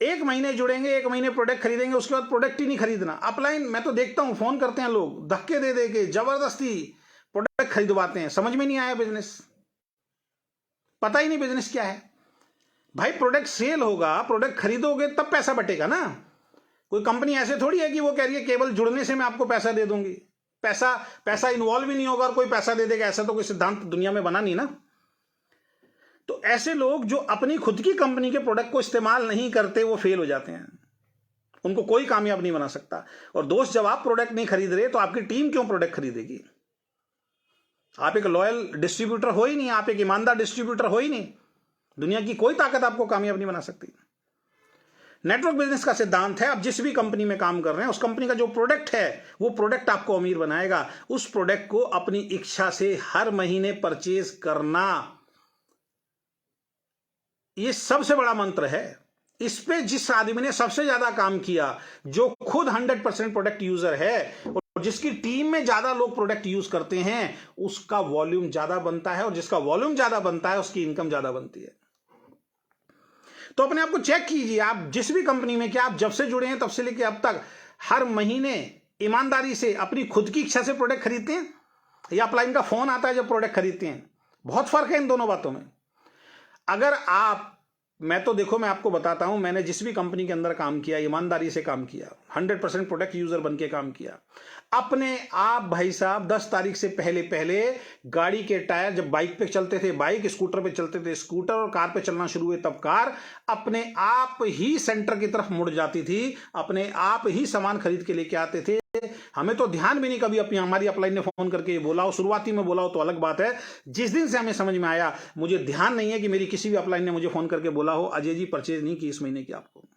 1 महीने जुड़ेंगे, 1 महीने प्रोडक्ट खरीदेंगे, उसके बाद प्रोडक्ट ही नहीं खरीदना। अपलाइन मैं तो देखता हूं, फोन करते हैं लोग, धक्के दे दे के जबरदस्ती प्रोडक्ट खरीदवाते हैं। समझ में नहीं आया बिजनेस, पता ही नहीं बिजनेस क्या है। भाई प्रोडक्ट सेल होगा, प्रोडक्ट खरीदोगे तब पैसा बटेगा ना। कोई कंपनी ऐसे थोड़ी है कि वो कह रही है केवल जुड़ने से मैं आपको पैसा दे दूंगी। पैसा इन्वॉल्व ही नहीं होगा और कोई पैसा दे देगा, ऐसा तो कोई सिद्धांत दुनिया में बना नहीं ना। तो ऐसे लोग जो अपनी खुद की कंपनी के प्रोडक्ट को इस्तेमाल नहीं करते वो फेल हो जाते हैं, उनको कोई कामयाब नहीं बना सकता। और दोस्त, जब आप प्रोडक्ट नहीं खरीद रहे तो आपकी टीम क्यों प्रोडक्ट खरीदेगी? आप एक लॉयल डिस्ट्रीब्यूटर हो ही नहीं, आप एक ईमानदार डिस्ट्रीब्यूटर हो ही नहीं। दुनिया की कोई ताकत आपको कामयाब नहीं बना सकती। नेटवर्क बिजनेस का सिद्धांत है, आप जिस भी कंपनी में काम कर रहे हैं उस कंपनी का जो प्रोडक्ट है वो प्रोडक्ट आपको अमीर बनाएगा। उस प्रोडक्ट को अपनी इच्छा से हर महीने परचेज करना, ये सबसे बड़ा मंत्र है। इस पे जिस आदमी ने सबसे ज्यादा काम किया, जो खुद 100% प्रोडक्ट यूजर है और जिसकी टीम में ज्यादा लोग प्रोडक्ट यूज करते हैं, उसका वॉल्यूम ज्यादा बनता है, और जिसका वॉल्यूम ज्यादा बनता है उसकी इनकम ज्यादा बनती है। तो अपने आप को चेक कीजिए, आप जिस भी कंपनी में, क्या आप जब से जुड़े हैं तब से लेकर अब तक हर महीने ईमानदारी से अपनी खुद की इच्छा से प्रोडक्ट खरीदते हैं, या अपलाइन का फोन आता है जब प्रोडक्ट खरीदते हैं? बहुत फर्क है इन दोनों बातों में। अगर आप मैं तो देखो, मैं आपको बताता हूं, मैंने जिस भी कंपनी के अंदर काम किया ईमानदारी से काम किया, 100% प्रोडक्ट यूजर बन के काम किया। अपने आप भाई साहब 10 तारीख से पहले पहले गाड़ी के टायर, जब बाइक पे चलते थे बाइक, स्कूटर पे चलते थे स्कूटर, और कार पे चलना शुरू हुए तब कार, अपने आप ही सेंटर की तरफ मुड़ जाती थी, अपने आप ही सामान खरीद के लेके आते थे। हमें तो ध्यान भी नहीं कभी अपनी हमारी अपलाइन ने फोन करके बोला हो, शुरुआती में बोला हो तो अलग बात है। जिस दिन से हमें समझ में आया, मुझे ध्यान नहीं है कि मेरी किसी भी अपलाइन ने मुझे फोन करके बोला हो अजय जी परचेज नहीं की इस महीने की आपको।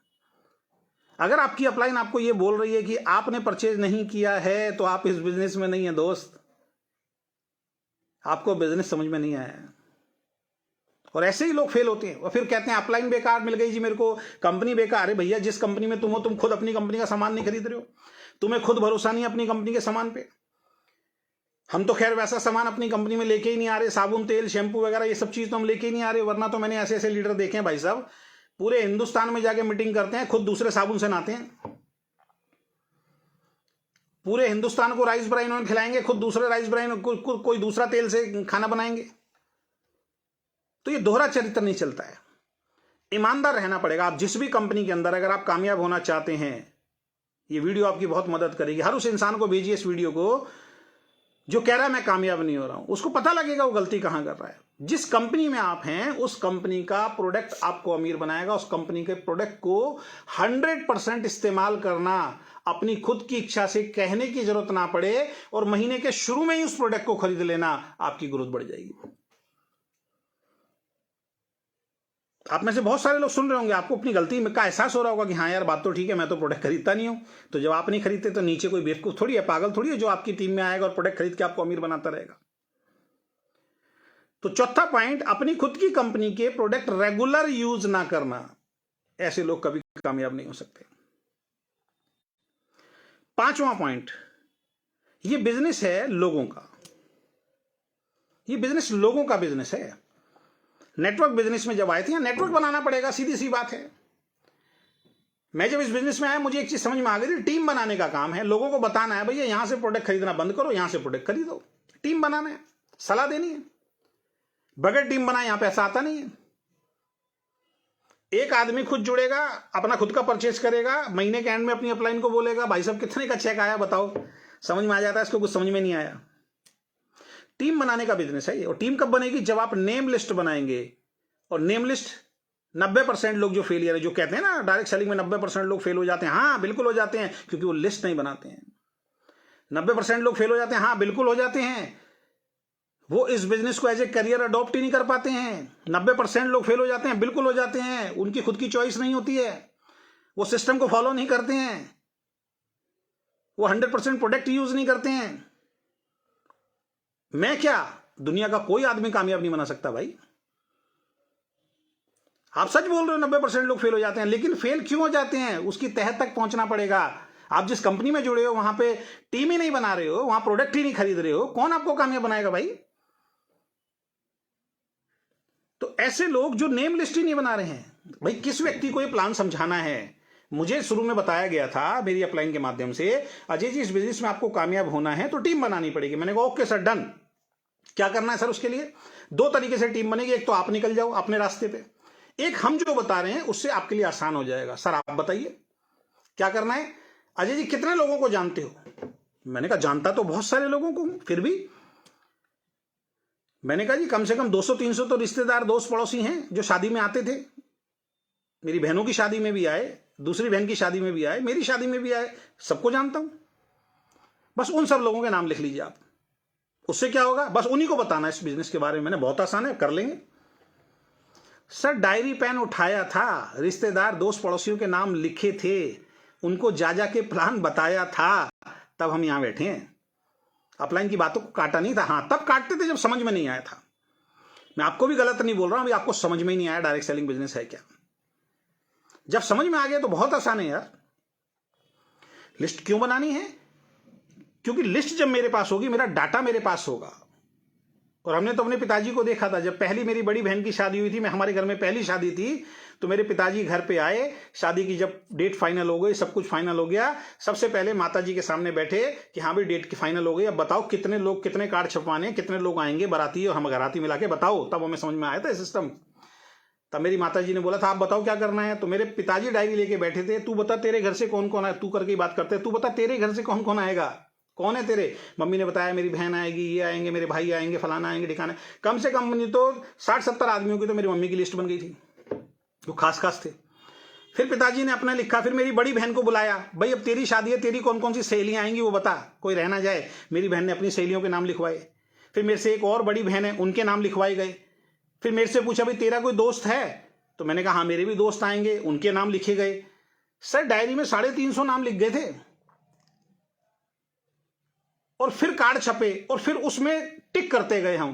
अगर आपकी अपलाइन आपको ये बोल रही है कि आपने परचेज नहीं किया है तो आप इस बिजनेस में नहीं है दोस्त, आपको बिजनेस समझ में नहीं आया है। और ऐसे ही लोग फेल होते हैं और फिर कहते हैं अपलाइन बेकार मिल गई जी मेरे को, कंपनी बेकार। अरे भैया, जिस कंपनी में तुम हो, तुम खुद अपनी कंपनी का सामान नहीं खरीद रहे हो, तुम्हें खुद भरोसा नहीं है अपनी कंपनी के सामान पे। हम तो खैर वैसा सामान अपनी कंपनी में लेके ही नहीं आ रहे, साबुन तेल शैंपू वगैरह ये सब चीज तो हम लेके ही नहीं आ रहे, वरना तो मैंने ऐसे ऐसे लीडर देखे हैं भाई साहब, पूरे हिंदुस्तान में जाके मीटिंग करते हैं, खुद दूसरे साबुन से नहाते हैं, पूरे हिंदुस्तान को राइस ब्राइन ऑयल खिलाएंगे, खुद दूसरे राइस ब्राइन कोई दूसरा तेल से खाना बनाएंगे। तो ये दोहरा चरित्र नहीं चलता है, ईमानदार रहना पड़ेगा। आप जिस भी कंपनी के अंदर अगर आप कामयाब होना चाहते हैं, ये वीडियो आपकी बहुत मदद करेगी। हर उस इंसान को भेजिए इस वीडियो को जो कह रहा है मैं कामयाब नहीं हो रहा हूं, उसको पता लगेगा वो गलती कहां कर रहा है। जिस कंपनी में आप हैं उस कंपनी का प्रोडक्ट आपको अमीर बनाएगा, उस कंपनी के प्रोडक्ट को 100% इस्तेमाल करना, अपनी खुद की इच्छा से कहने की जरूरत ना पड़े और महीने के शुरू में ही उस प्रोडक्ट को खरीद लेना, आपकी ग्रोथ बढ़ जाएगी। आप में से बहुत सारे लोग सुन रहे होंगे, आपको अपनी गलती का एहसास हो रहा होगा कि हाँ यार बात तो ठीक है, मैं तो प्रोडक्ट खरीदता नहीं हूं। तो जब आप नहीं खरीदते तो नीचे कोई बेवकूफ थोड़ी है, पागल थोड़ी है जो आपकी टीम में आएगा और प्रोडक्ट खरीद के आपको अमीर बनाता रहेगा। तो चौथा पॉइंट, अपनी खुद की कंपनी के प्रोडक्ट रेगुलर यूज ना करना। ऐसे लोग कभी कामयाब नहीं हो सकते। पांचवा पॉइंट, ये बिजनेस है लोगों का, ये बिजनेस लोगों का बिजनेस है। नेटवर्क बिजनेस में जब आए थे, नेटवर्क बनाना पड़ेगा, सीधी सी बात है। मैं जब इस बिजनेस में आया मुझे एक चीज समझ में आ गई थी, टीम बनाने का काम है। लोगों को बताना है भैया यहां से प्रोडक्ट खरीदना बंद करो, यहां से प्रोडक्ट खरीदो। टीम बनाना है, सलाह देनी है। बगैर टीम बनाए यहां पैसा आता नहीं है। एक आदमी खुद जुड़ेगा, अपना खुद का परचेज करेगा, महीने के एंड में अपनी अपलाइन को बोलेगा भाई साहब कितने का चेक आया बताओ, समझ में आ जाता है, इसको कुछ समझ में नहीं आया। टीम बनाने का बिजनेस है ये। और टीम कब बनेगी? जब आप नेम लिस्ट बनाएंगे। और नेम लिस्ट 90% लोग जो फेलियर है, जो कहते हैं ना डायरेक्ट सेलिंग में 90% लोग फेल हो जाते हैं, हाँ बिल्कुल हो जाते हैं, क्योंकि वो लिस्ट नहीं बनाते हैं। 90% लोग फेल हो जाते हैं, हाँ बिल्कुल हो जाते हैं, वो इस बिजनेस को एज ए करियर अडॉप्ट ही नहीं कर पाते हैं। 90% लोग फेल हो जाते हैं, बिल्कुल हो जाते हैं, उनकी खुद की चॉइस नहीं होती है, वो सिस्टम को फॉलो नहीं करते हैं, वो 100% प्रोडक्ट यूज नहीं करते हैं। मैं क्या, दुनिया का कोई आदमी कामयाब नहीं बना सकता भाई। आप सच बोल रहे हो, 90% लोग फेल हो जाते हैं, लेकिन फेल क्यों हो जाते हैं उसकी तह तक पहुंचना पड़ेगा। आप जिस कंपनी में जुड़े हो वहां पे टीम ही नहीं बना रहे हो, वहां प्रोडक्ट ही नहीं खरीद रहे हो, कौन आपको कामयाब बनाएगा भाई? तो ऐसे लोग जो नेम लिस्ट ही नहीं बना रहे हैं, भाई किस व्यक्ति को ये प्लान समझाना है? मुझे शुरू में बताया गया था मेरी अपलाइन के माध्यम से, अजय जी इस बिजनेस में आपको कामयाब होना है तो टीम बनानी पड़ेगी। मैंने कहा ओके सर डन। क्या करना है सर उसके लिए? 2 तरीके से टीम बनेगी, एक तो आप निकल जाओ अपने रास्ते पे, एक हम जो बता रहे हैं उससे आपके लिए आसान हो जाएगा। सर आप बताइए क्या करना है? अजय जी कितने लोगों को जानते हो? मैंने कहा जानता तो बहुत सारे लोगों को, फिर भी मैंने कहा जी कम से कम 200-300 तो रिश्तेदार दोस्त पड़ोसी हैं जो शादी में आते थे, मेरी बहनों की शादी में भी आए, दूसरी बहन की शादी में भी आए, मेरी शादी में भी आए, सबको जानता हूं। बस उन सब लोगों के नाम लिख लीजिए आप। उससे क्या होगा? बस उन्हीं को बताना इस बिजनेस के बारे में। मैंने बहुत आसान है, कर लेंगे। सर डायरी पेन उठाया था, रिश्तेदार दोस्त पड़ोसियों के नाम लिखे थे, उनको जा जा के प्लान बताया था, तब हम यहां बैठे हैं। अपलाइन की बातों को काटा नहीं था, हाँ तब काटते थे जब समझ में नहीं आया था। मैं आपको भी गलत नहीं बोल रहा हूं, अभी आपको समझ में ही नहीं आया डायरेक्ट सेलिंग बिजनेस है क्या। जब समझ में आ गया तो बहुत आसान है यार। लिस्ट क्यों बनानी है? क्योंकि लिस्ट जब मेरे पास होगी, मेरा डाटा मेरे पास होगा। और हमने तो अपने पिताजी को देखा था, जब पहली मेरी बड़ी बहन की शादी हुई थी, मैं हमारे घर में पहली शादी थी, तो मेरे पिताजी घर पे आए, शादी की जब डेट फाइनल हो गई, सब कुछ फाइनल हो गया, सबसे पहले माताजी के सामने बैठे कि हाँ भाई डेट की फाइनल हो गई, अब बताओ कितने लोग, कितने कार्ड छपवाने, कितने लोग आएंगे बाराती और हम बाराती मिला के बताओ। तब हमें समझ में आया था सिस्टम। तब मेरी माताजी ने बोला था आप बताओ क्या करना है। तो मेरे पिताजी डायरी लेके बैठे थे, तू बता तेरे घर से कौन कौन आए, तू करके ही बात करते, तू बता तेरे घर से कौन कौन आएगा, कौन है तेरे। मम्मी ने बताया मेरी बहन आएगी, ये आएंगे, मेरे भाई आएंगे, फलाना आएंगे, ठिकाना। कम से कम नहीं तो 60-70 आदमियों की तो मेरी मम्मी की लिस्ट बन गई थी, जो खास खास थे। फिर पिताजी ने अपना लिखा, फिर मेरी बड़ी बहन को बुलाया, भाई अब तेरी शादी है, तेरी कौन कौन सी सहेलियां आएंगी वो बता, कोई रह ना जाए। मेरी बहन ने अपनी सहेलियों के नाम लिखवाए। फिर मेरे से एक और बड़ी बहन है, उनके नाम लिखवाए गए। फिर मेरे से पूछा भाई तेरा कोई दोस्त है, तो मैंने कहा हाँ मेरे भी दोस्त आएंगे, उनके नाम लिखे गए। सर डायरी में 350 नाम लिख गए थे। और फिर कार्ड छपे और फिर उसमें टिक करते गए हम,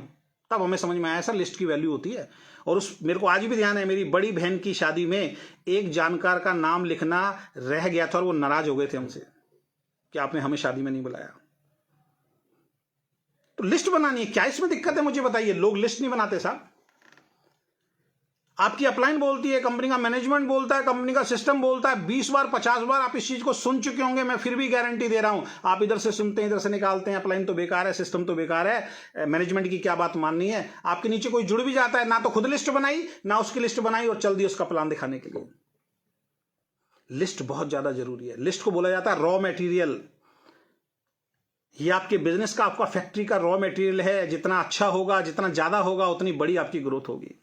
तब हमें समझ में आया सर लिस्ट की वैल्यू होती है। और उस मेरे को आज भी ध्यान है, मेरी बड़ी बहन की शादी में एक जानकार का नाम लिखना रह गया था और वो नाराज हो गए थे हमसे कि आपने हमें शादी में नहीं बुलाया। तो लिस्ट बनानी है, क्या इसमें दिक्कत है मुझे बताइए। लोग लिस्ट नहीं बनाते साहब। आपकी अपलाइन बोलती है, कंपनी का मैनेजमेंट बोलता है, कंपनी का सिस्टम बोलता है, 20 बार 50 बार आप इस चीज को सुन चुके होंगे। मैं फिर भी गारंटी दे रहा हूं, आप इधर से सुनते हैं इधर से निकालते हैं, अपलाइन तो बेकार है, सिस्टम तो बेकार है, मैनेजमेंट की क्या बात माननी है। आपके नीचे कोई जुड़ भी जाता है, ना तो खुद लिस्ट बनाई ना उसकी लिस्ट बनाई और चल दी उसका प्लान दिखाने के लिए। लिस्ट बहुत ज्यादा जरूरी है। लिस्ट को बोला जाता है रॉ मटेरियल। ये आपके बिजनेस का, आपका फैक्ट्री का रॉ मटेरियल है। जितना अच्छा होगा, जितना ज्यादा होगा, उतनी बड़ी आपकी ग्रोथ होगी।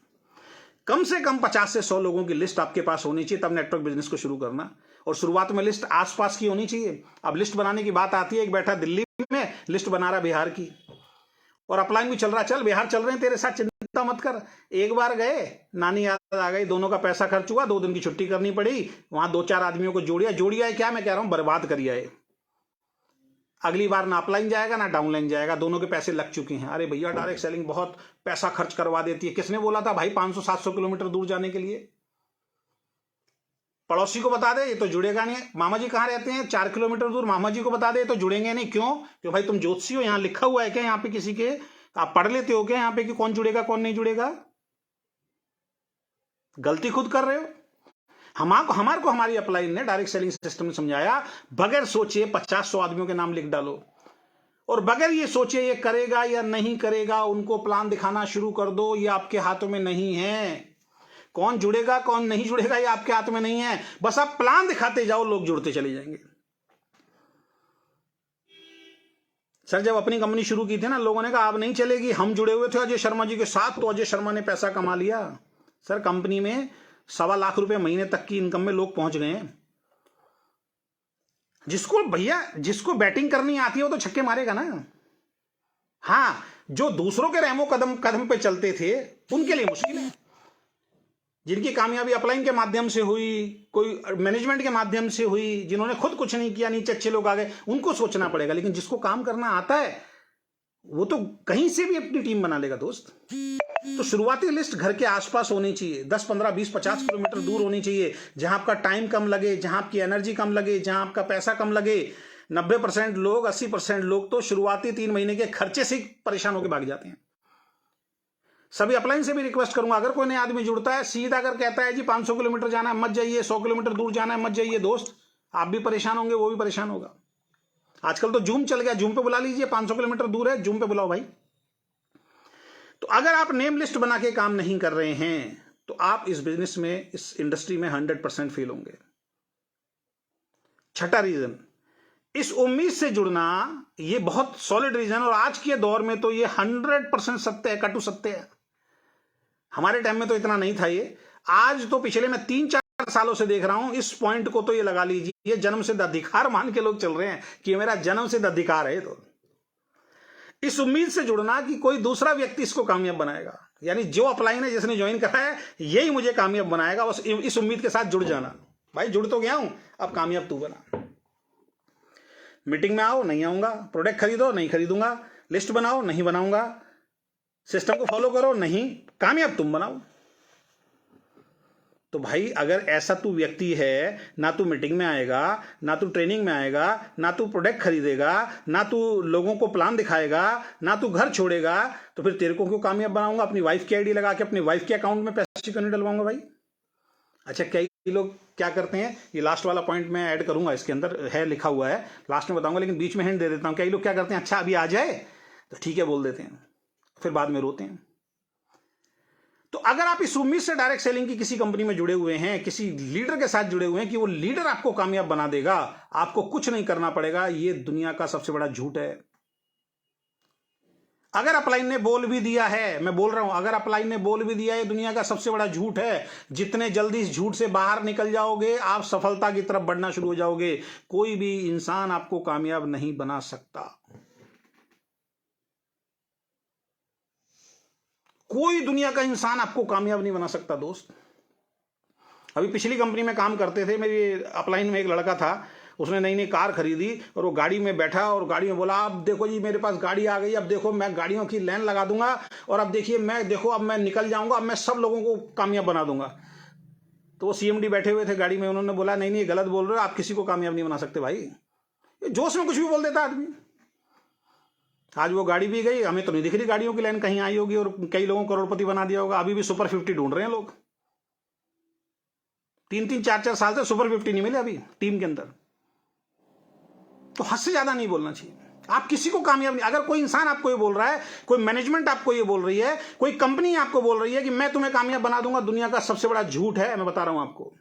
कम से कम 50 से 100 लोगों की लिस्ट आपके पास होनी चाहिए, तब नेटवर्क बिजनेस को शुरू करना। और शुरुआत में लिस्ट आसपास की होनी चाहिए। अब लिस्ट बनाने की बात आती है, एक बैठा दिल्ली में लिस्ट बना रहा बिहार की, और अपलाइन भी चल रहा, चल बिहार चल रहे हैं तेरे साथ, चिंता मत कर। एक बार गए, नानी याद आ गई, दोनों का पैसा खर्च हुआ, 2 दिन की छुट्टी करनी पड़ी, वहां 2-4 आदमियों को जोड़िया है क्या, मैं कह रहा हूं बर्बाद करिए है। अगली बार ना अपलाइन जाएगा ना डाउनलाइन जाएगा, दोनों के पैसे लग चुके हैं। अरे भैया डायरेक्ट सेलिंग बहुत पैसा खर्च करवा देती है। किसने बोला था भाई 500-700 किलोमीटर दूर जाने के लिए? पड़ोसी को बता दे, ये तो जुड़ेगा नहीं। मामा जी कहाँ रहते हैं? 4 किलोमीटर दूर, मामा जी को बता दे, तो जुड़ेंगे नहीं। क्यों? क्यों भाई तुम ज्योतिषी हो, यहाँ लिखा हुआ है क्या? यहाँ पे किसी के आप पढ़ लेते हो क्या यहाँ पे कि कौन जुड़ेगा कौन नहीं जुड़ेगा? गलती खुद कर रहे हो। हमारे को हमारी अपलाइन ने डायरेक्ट सेलिंग सिस्टम ने समझाया, बगैर सोचे 50-100 आदमियों के नाम लिख डालो, और बगैर ये सोचे ये करेगा या नहीं करेगा, उनको प्लान दिखाना शुरू कर दो। ये आपके हाथों में नहीं है। कौन जुड़ेगा कौन नहीं जुड़ेगा ये आपके हाथ में नहीं है। बस आप प्लान दिखाते जाओ, लोग जुड़ते चले जाएंगे। सर जब अपनी कंपनी शुरू की थी ना, लोगों ने कहा अब नहीं चलेगी। हम जुड़े हुए थे अजय शर्मा जी के साथ, तो अजय शर्मा ने पैसा कमा लिया। सर कंपनी में 1.25 लाख रुपए महीने तक की इनकम में लोग पहुंच गए हैं। जिसको बैटिंग करनी आती है वो तो छक्के मारेगा ना। हाँ, जो दूसरों के रहमो कदम कदम पे चलते थे उनके लिए मुश्किल है। जिनकी कामयाबी अपलाइन के माध्यम से हुई, कोई मैनेजमेंट के माध्यम से हुई, जिन्होंने खुद कुछ नहीं किया, नीचे अच्छे लोग आ गए, उनको सोचना पड़ेगा। लेकिन जिसको काम करना आता है वो तो कहीं से भी अपनी टीम बना लेगा दोस्त। तो शुरुआती लिस्ट घर के आसपास होनी चाहिए, 10, 15, 20, 50 किलोमीटर दूर होनी चाहिए, जहां आपका टाइम कम लगे, जहां आपकी एनर्जी कम लगे, जहां आपका पैसा कम लगे। 90% लोग, 80% लोग तो शुरुआती 3 महीने के खर्चे से परेशान होकर भाग जाते हैं। सभी अपलाइन से भी रिक्वेस्ट करूंगा, अगर कोई नया आदमी जुड़ता है, सीधा अगर कहता है जी 500 किलोमीटर जाना है मत जाइए, 100 किलोमीटर दूर जाना है मत जाइए, दोस्त आप भी परेशान होंगे, वो भी परेशान होगा। आजकल तो जूम चल गया, जूम पे बुला लीजिए, 500 किलोमीटर दूर है, जूम पे बुलाओ भाई। तो अगर आप नेम लिस्ट बना के काम नहीं कर रहे हैं तो आप इस बिजनेस में, इस इंडस्ट्री में 100% फेल होंगे। छठा रीजन, इस उम्मीद से जुड़ना, ये बहुत सॉलिड रीजन, और आज के दौर में तो ये 100% सत्य है, कटु सत्य है। हमारे टाइम में तो इतना नहीं था ये। आज तो पिछले मैं 3-4 सालों से देख रहा हूं, इस पॉइंट को तो ये लगा लीजिए जन्म सिद्ध अधिकार मान के लोग चल रहे हैं कि मेरा जन्म सिद्ध अधिकार है। तो इस उम्मीद से जुड़ना कि कोई दूसरा व्यक्ति इसको कामयाब बनाएगा, यानी जो अपलाइन है, जिसने ज्वाइन करा है, यही मुझे कामयाब बनाएगा, बस इस उम्मीद के साथ जुड़ जाना। भाई जुड़ तो गया हूं, अब कामयाब तू बना। मीटिंग में आओ, नहीं आऊंगा। प्रोडक्ट खरीदो, नहीं खरीदूंगा। लिस्ट बनाओ, नहीं बनाऊंगा। सिस्टम को फॉलो करो, नहीं, कामयाब तुम बनाओ। तो भाई अगर ऐसा तू व्यक्ति है, ना तू मीटिंग में आएगा, ना तू ट्रेनिंग में आएगा, ना तू प्रोडक्ट खरीदेगा, ना तू लोगों को प्लान दिखाएगा, ना तू घर छोड़ेगा, तो फिर तेरे को क्यों कामयाब बनाऊंगा? अपनी वाइफ की आईडी लगा के अपनी वाइफ के अकाउंट में पैसे क्यों नहीं डलवाऊंगा भाई? अच्छा, कई लोग क्या करते हैं, ये लास्ट वाला पॉइंट मैं ऐड करूंगा, इसके अंदर है, लिखा हुआ है, लास्ट में बताऊंगा, लेकिन बीच में हिंट दे देता हूं। कई लोग क्या करते हैं, अच्छा अभी आ जाए तो ठीक है बोल देते हैं, फिर बाद में रोते हैं। तो अगर आप इस उम्मीद से डायरेक्ट सेलिंग की किसी कंपनी में जुड़े हुए हैं, किसी लीडर के साथ जुड़े हुए हैं कि वो लीडर आपको कामयाब बना देगा, आपको कुछ नहीं करना पड़ेगा, ये दुनिया का सबसे बड़ा झूठ है। अगर अपलाइन ने बोल भी दिया है, मैं बोल रहा हूं, अगर अपलाइन ने बोल भी दिया है, दुनिया का सबसे बड़ा झूठ है। जितने जल्दी इस झूठ से बाहर निकल जाओगे, आप सफलता की तरफ बढ़ना शुरू हो जाओगे। कोई भी इंसान आपको कामयाब नहीं बना सकता, कोई दुनिया का इंसान आपको कामयाब नहीं बना सकता दोस्त। अभी पिछली कंपनी में काम करते थे, मेरी अपलाइन में एक लड़का था, उसने नई नई कार खरीदी और वो गाड़ी में बैठा और गाड़ी में बोला, अब देखो जी मेरे पास गाड़ी आ गई, अब देखो मैं गाड़ियों की लाइन लगा दूंगा और अब देखिए मैं, देखो अब मैं निकल जाऊंगा, अब मैं सब लोगों को कामयाब बना दूंगा। तो वो सीएमडी बैठे हुए थे गाड़ी में, उन्होंने बोला, नहीं नहीं गलत बोल रहे हो, आप किसी को कामयाब नहीं बना सकते भाई। ये जोश में कुछ भी बोल देता आदमी। आज वो गाड़ी भी गई, हमें तो नहीं दिख रही गाड़ियों की लाइन कहीं आई होगी और कई लोगों को करोड़पति बना दिया होगा। अभी भी सुपर 50 ढूंढ रहे हैं लोग, 3-3, 4-4 साल से सुपर 50 नहीं मिले अभी टीम के अंदर। तो हद से ज्यादा नहीं बोलना चाहिए। आप किसी को कामयाब नहीं, अगर कोई इंसान आपको ये बोल रहा है, कोई मैनेजमेंट आपको ये बोल रही है, कोई कंपनी आपको बोल रही है कि मैं तुम्हें कामयाब बना दूंगा, दुनिया का सबसे बड़ा झूठ है। मैं बता रहा हूं आपको,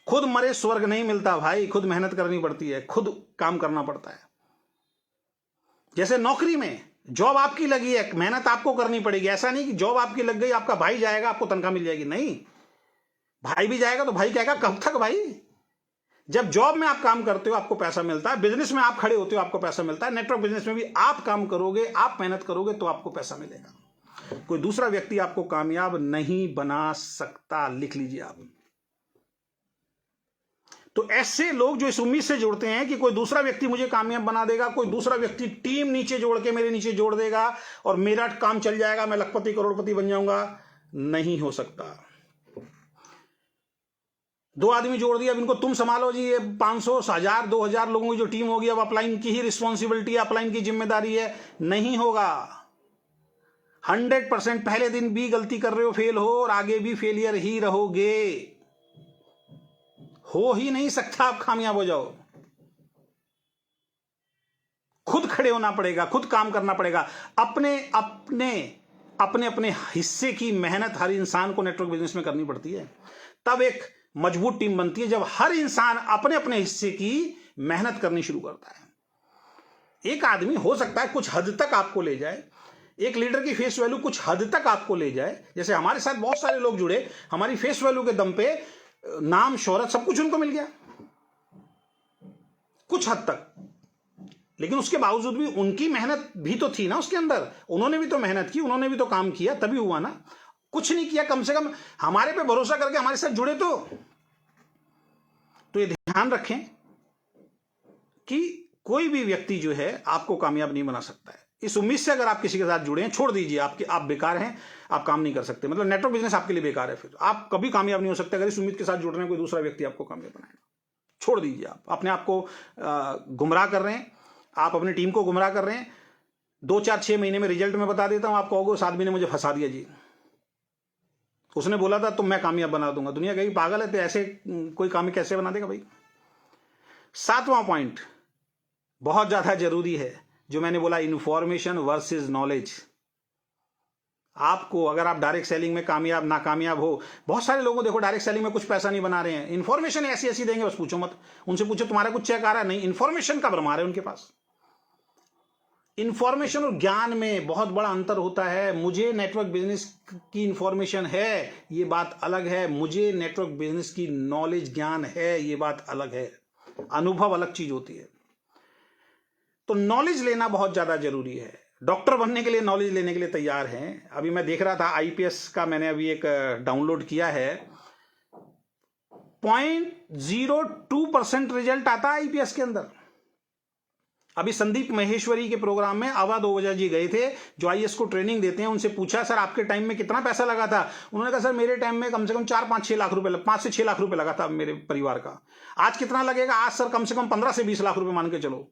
खुद मरे स्वर्ग नहीं मिलता भाई, खुद मेहनत करनी पड़ती है, खुद काम करना पड़ता है। जैसे नौकरी में जॉब आपकी लगी है, मेहनत आपको करनी पड़ेगी। ऐसा नहीं कि जॉब आपकी लग गई, आपका भाई जाएगा, आपको तनख्वाह मिल जाएगी। नहीं, भाई भी जाएगा तो भाई कहेगा कब तक भाई। जब जॉब में आप काम करते हो आपको पैसा मिलता है, बिजनेस में आप खड़े होते हो आपको पैसा मिलता है, नेटवर्क बिजनेस में भी आप काम करोगे, आप मेहनत करोगे तो आपको पैसा मिलेगा। कोई दूसरा व्यक्ति आपको कामयाब नहीं बना सकता, लिख लीजिए आप। तो ऐसे लोग जो इस उम्मीद से जुड़ते हैं कि कोई दूसरा व्यक्ति मुझे कामयाब बना देगा, कोई दूसरा व्यक्ति टीम नीचे जोड़ के मेरे नीचे जोड़ देगा और मेरा काम चल जाएगा, मैं लखपति करोड़पति बन जाऊंगा, नहीं हो सकता। 2 आदमी जोड़ दिया, अब इनको तुम संभालो जी, ये 500, 1000, 2000 लोगों की जो टीम होगी, अब अपलाइन की ही रिस्पॉन्सिबिलिटी है, अपलाइन की जिम्मेदारी है, नहीं होगा। 100% पहले दिन भी गलती कर रहे हो, फेल हो, और आगे भी फेलियर ही रहोगे। हो ही नहीं सकता आप कामयाब हो जाओ। खुद खड़े होना पड़ेगा, खुद काम करना पड़ेगा। अपने अपने अपने अपने हिस्से की मेहनत हर इंसान को नेटवर्क बिजनेस में करनी पड़ती है, तब एक मजबूत टीम बनती है, जब हर इंसान अपने अपने हिस्से की मेहनत करनी शुरू करता है। एक आदमी हो सकता है कुछ हद तक आपको ले जाए, एक लीडर की फेस वैल्यू कुछ हद तक आपको ले जाए। जैसे हमारे साथ बहुत सारे लोग जुड़े, हमारी फेस वैल्यू के दम पे नाम, शोहरत, सब कुछ उनको मिल गया कुछ हद तक, लेकिन उसके बावजूद भी उनकी मेहनत भी तो थी ना उसके अंदर। उन्होंने भी तो मेहनत की, उन्होंने भी तो काम किया, तभी हुआ ना। कुछ नहीं किया, कम से कम हमारे पे भरोसा करके हमारे साथ जुड़े तो ये ध्यान रखें कि कोई भी व्यक्ति जो है आपको कामयाब नहीं बना सकता है। इस उम्मीद से अगर आप किसी के साथ जुड़े हैं, छोड़ दीजिए, आप बेकार हैं, आप काम नहीं कर सकते, मतलब नेटवर्क बिजनेस आपके लिए बेकार है, फिर आप कभी कामयाब नहीं हो सकते। अगर इस उम्मीद के साथ जुड़ रहे हैं कोई दूसरा व्यक्ति आपको कामयाब बनाएगा, छोड़ दीजिए। आप अपने आप को गुमराह कर रहे हैं, आप अपनी टीम को गुमराह कर रहे हैं। 2, 4, 6 महीने में रिजल्ट में बता देता हूं, आप कहोगे उस आदमी ने मुझे फंसा दिया जी, उसने बोला था तो मैं कामयाब बना दूंगा। दुनिया कहेगी पागल है, तो ऐसे कोई काम कैसे बना देगा भाई। 7वां पॉइंट बहुत ज्यादा जरूरी है, जो मैंने बोला, इंफॉर्मेशन वर्सेस नॉलेज। आपको, अगर आप डायरेक्ट सेलिंग में कामयाब नाकामयाब हो, बहुत सारे लोगों देखो डायरेक्ट सेलिंग में कुछ पैसा नहीं बना रहे हैं, इंफॉर्मेशन ऐसी ऐसी देंगे, बस पूछो मत। उनसे पूछो तुम्हारा कुछ चेक आ रहा है? नहीं, इंफॉर्मेशन का भरमार है उनके पास। इंफॉर्मेशन और ज्ञान में बहुत बड़ा अंतर होता है। मुझे नेटवर्क बिजनेस की इंफॉर्मेशन है, ये बात अलग है। मुझे नेटवर्क बिजनेस की नॉलेज, ज्ञान है, ये बात अलग है। अनुभव अलग चीज होती है। तो नॉलेज लेना बहुत ज्यादा जरूरी है। डॉक्टर बनने के लिए नॉलेज लेने के लिए तैयार हैं। अभी मैं देख रहा था आईपीएस का, मैंने अभी एक डाउनलोड किया है, 0.02% रिजल्ट आता है आईपीएस के अंदर। अभी संदीप महेश्वरी के प्रोग्राम में अवध ओझा जी गए थे, जो आईएएस को ट्रेनिंग देते हैं। उनसे पूछा, सर आपके टाइम में कितना पैसा लगा था? उन्होंने कहा, सर मेरे टाइम में कम से कम 4-5-6 लाख रुपए, 5 से 6 लाख रुपए लगा था मेरे परिवार का। आज कितना लगेगा? आज सर कम से कम 15 से 20 लाख रुपए मान के चलो।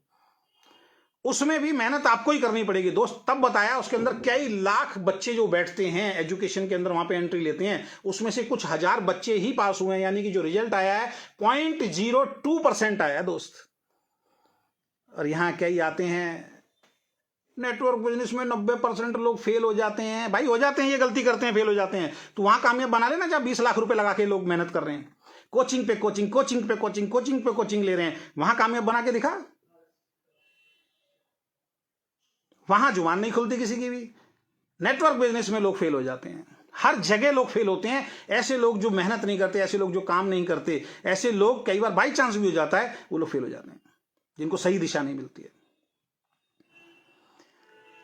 उसमें भी मेहनत आपको ही करनी पड़ेगी दोस्त। तब बताया उसके अंदर कई लाख बच्चे जो बैठते हैं एजुकेशन के अंदर, वहां पे एंट्री लेते हैं, उसमें से कुछ हजार बच्चे ही पास हुए हैं। यानी कि जो रिजल्ट आया है 0.02% आया है दोस्त। और यहां कई आते हैं नेटवर्क बिजनेस में 90% लोग फेल हो जाते हैं। भाई हो जाते हैं, ये गलती करते हैं, फेल हो जाते हैं। तो वहां कामयाब बना लेना जहाँ 20 लाख रुपए लगा के लोग मेहनत कर रहे हैं, कोचिंग पे कोचिंग, कोचिंग पे कोचिंग, कोचिंग पे कोचिंग ले रहे हैं, वहां कामयाब बना के दिखा। वहां जुबान नहीं खुलती किसी की भी। नेटवर्क बिजनेस में लोग फेल हो जाते हैं, हर जगह लोग फेल होते हैं। ऐसे लोग जो मेहनत नहीं करते, ऐसे लोग जो काम नहीं करते, ऐसे लोग कई बार बाई चांस भी हो जाता है, वो लोग फेल हो जाते हैं, जिनको सही दिशा नहीं मिलती है।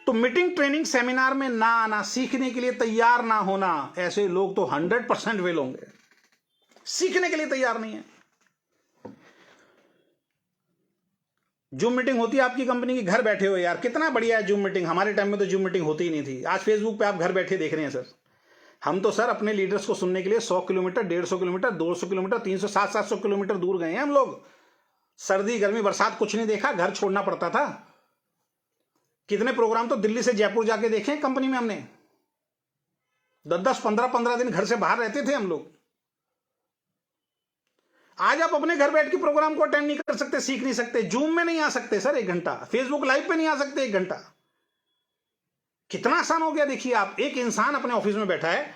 तो मीटिंग, ट्रेनिंग, सेमिनार में ना आना, सीखने के लिए तैयार ना होना, ऐसे लोग तो 100% फेल होंगे। सीखने के लिए तैयार नहीं है। जूम मीटिंग होती है आपकी कंपनी की, घर बैठे हो यार, कितना बढ़िया है जूम मीटिंग। हमारे टाइम में तो जूम मीटिंग होती ही नहीं थी। आज फेसबुक पे आप घर बैठे देख रहे हैं सर। हम तो सर अपने लीडर्स को सुनने के लिए 100 किलोमीटर, 150 किलोमीटर, 200 किलोमीटर, 300, 700 किलोमीटर दूर गए हैं हम लोग। सर्दी, गर्मी, बरसात कुछ नहीं देखा, घर छोड़ना पड़ता था। कितने प्रोग्राम तो दिल्ली से जयपुर जाके देखे कंपनी में हमने। 10-10, 15-15 दिन घर से बाहर रहते थे हम लोग। आज आप अपने घर बैठ के प्रोग्राम को अटेंड नहीं कर सकते, सीख नहीं सकते। जूम में नहीं आ सकते सर 1 घंटा, फेसबुक लाइव पे नहीं आ सकते 1 घंटा। कितना आसान हो गया देखिए आप। एक इंसान अपने ऑफिस में बैठा है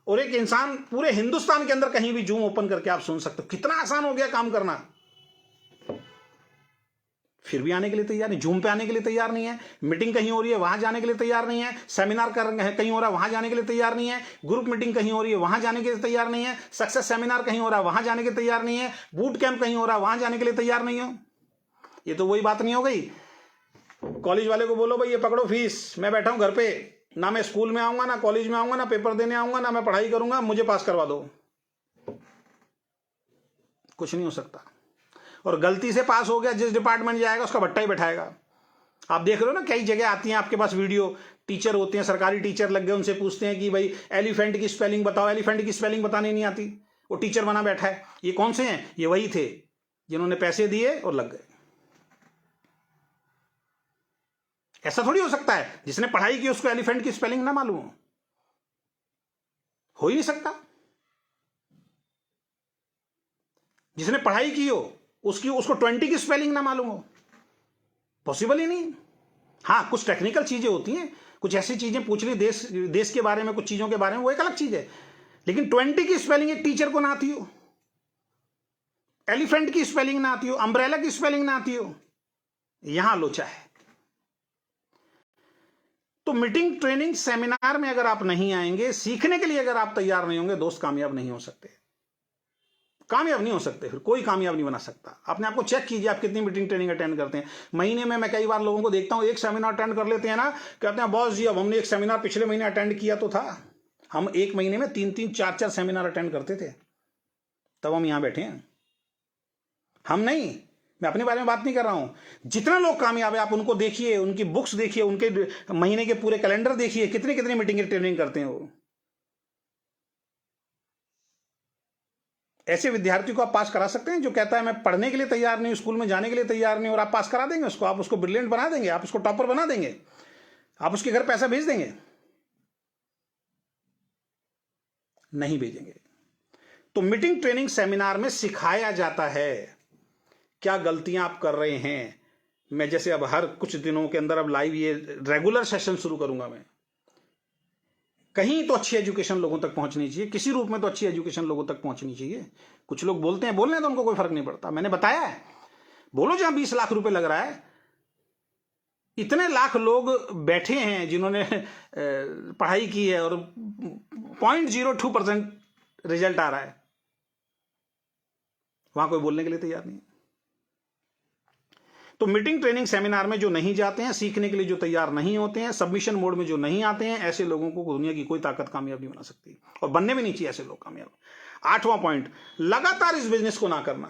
और एक इंसान पूरे हिंदुस्तान के अंदर कहीं भी जूम ओपन करके आप सुन सकते हो। कितना आसान हो गया काम करना। फिर भी आने के लिए तैयार नहीं, जूम पे आने के लिए तैयार नहीं है। मीटिंग कहीं हो रही है, वहां जाने के लिए तैयार नहीं है। सेमिनार कहीं हो रहा है, वहां जाने के लिए तैयार नहीं है। ग्रुप मीटिंग कहीं हो रही है, वहां जाने के लिए तैयार नहीं है। सक्सेस सेमिनार कहीं हो रहा है, वहां जाने के लिए तैयार नहीं है। बूट कैंप कहीं हो रहा है, वहां जाने के लिए तैयार नहीं हो। ये तो वही बात नहीं हो गई। कॉलेज वाले को बोलो भाई ये पकड़ो फीस, मैं बैठा हूं घर पे, ना मैं स्कूल में आऊंगा, ना कॉलेज में आऊंगा, ना पेपर देने आऊंगा, ना मैं पढ़ाई करूंगा, मुझे पास करवा दो। कुछ नहीं हो सकता। और गलती से पास हो गया, जिस डिपार्टमेंट जाएगा उसका भट्टा ही बैठाएगा। आप देख रहे हो ना, कई जगह आती हैं आपके पास वीडियो, टीचर होते हैं, सरकारी टीचर लग गए, उनसे पूछते हैं कि भाई एलिफेंट की स्पेलिंग बताओ, एलिफेंट की स्पेलिंग बताने नहीं आती, वो टीचर बना बैठा है। ये कौन से हैं? ये वही थे जिन्होंने पैसे दिए और लग गए। ऐसा थोड़ी हो सकता है जिसने पढ़ाई की उसको एलिफेंट की स्पेलिंग ना मालूम हो ही नहीं सकता। जिसने पढ़ाई की हो उसको 20 की स्पेलिंग ना मालूम हो, पॉसिबल ही नहीं। हाँ, कुछ टेक्निकल चीजें होती हैं, कुछ ऐसी चीजें पूछ ली देश के बारे में, कुछ चीजों के बारे में, वो एक अलग चीज है। लेकिन 20 की स्पेलिंग एक टीचर को ना आती हो, एलिफेंट की स्पेलिंग ना आती हो, अम्ब्रेला की स्पेलिंग ना आती हो, यहां लोचा है। तो मीटिंग, ट्रेनिंग, सेमिनार में अगर आप नहीं आएंगे, सीखने के लिए अगर आप तैयार नहीं होंगे, दोस्त कामयाब नहीं हो सकते। कामयाब नहीं हो सकते, फिर कोई कामयाब नहीं बना सकता। अपने आप को चेक कीजिए, आप कितनी मीटिंग, ट्रेनिंग अटेंड करते हैं महीने में। मैं कई बार लोगों को देखता हूं, एक सेमिनार अटेंड कर लेते हैं ना, कहते हैं बॉस जी अब हमने एक सेमिनार पिछले महीने अटेंड किया तो था। हम एक महीने में 3-3, 4-4 सेमिनार अटेंड करते थे, तब हम यहां बैठे हैं। हम नहीं, मैं अपने बारे में बात नहीं कर रहा हूं। जितने लोग कामयाब है आप उनको देखिए, उनकी बुक्स देखिए, उनके महीने के पूरे कैलेंडर देखिए, कितनी कितनी मीटिंग, ट्रेनिंग करते हैं वो। ऐसे विद्यार्थी को आप पास करा सकते हैं जो कहता है मैं पढ़ने के लिए तैयार नहीं, स्कूल में जाने के लिए तैयार नहीं, और आप पास करा देंगे उसको, आप उसको ब्रिलियंट बना देंगे, आप उसको टॉपर बना देंगे, आप उसके घर पैसा भेज देंगे? नहीं भेजेंगे। तो मीटिंग, ट्रेनिंग, सेमिनार में सिखाया जाता है क्या गलतियां आप कर रहे हैं। मैं जैसे अब हर कुछ दिनों के अंदर अब लाइव ये रेगुलर सेशन शुरू करूंगा। मैं कहीं तो अच्छी एजुकेशन लोगों तक पहुंचनी चाहिए, किसी रूप में तो अच्छी एजुकेशन लोगों तक पहुंचनी चाहिए। कुछ लोग बोलते हैं, बोलने तो उनको कोई फर्क नहीं पड़ता। मैंने बताया है, बोलो जहां 20 लाख रुपए लग रहा है, इतने लाख लोग बैठे हैं जिन्होंने पढ़ाई की है और 0.02% रिजल्ट आ रहा है, वहां कोई बोलने के लिए तैयार नहीं। तो मीटिंग, ट्रेनिंग, सेमिनार में जो नहीं जाते हैं, सीखने के लिए जो तैयार नहीं होते हैं, सबमिशन मोड में जो नहीं आते हैं, ऐसे लोगों को दुनिया की कोई ताकत कामयाब नहीं बना सकती, और बनने भी नहीं चाहिए ऐसे लोग कामयाब। 8वां पॉइंट, लगातार इस बिजनेस को ना करना।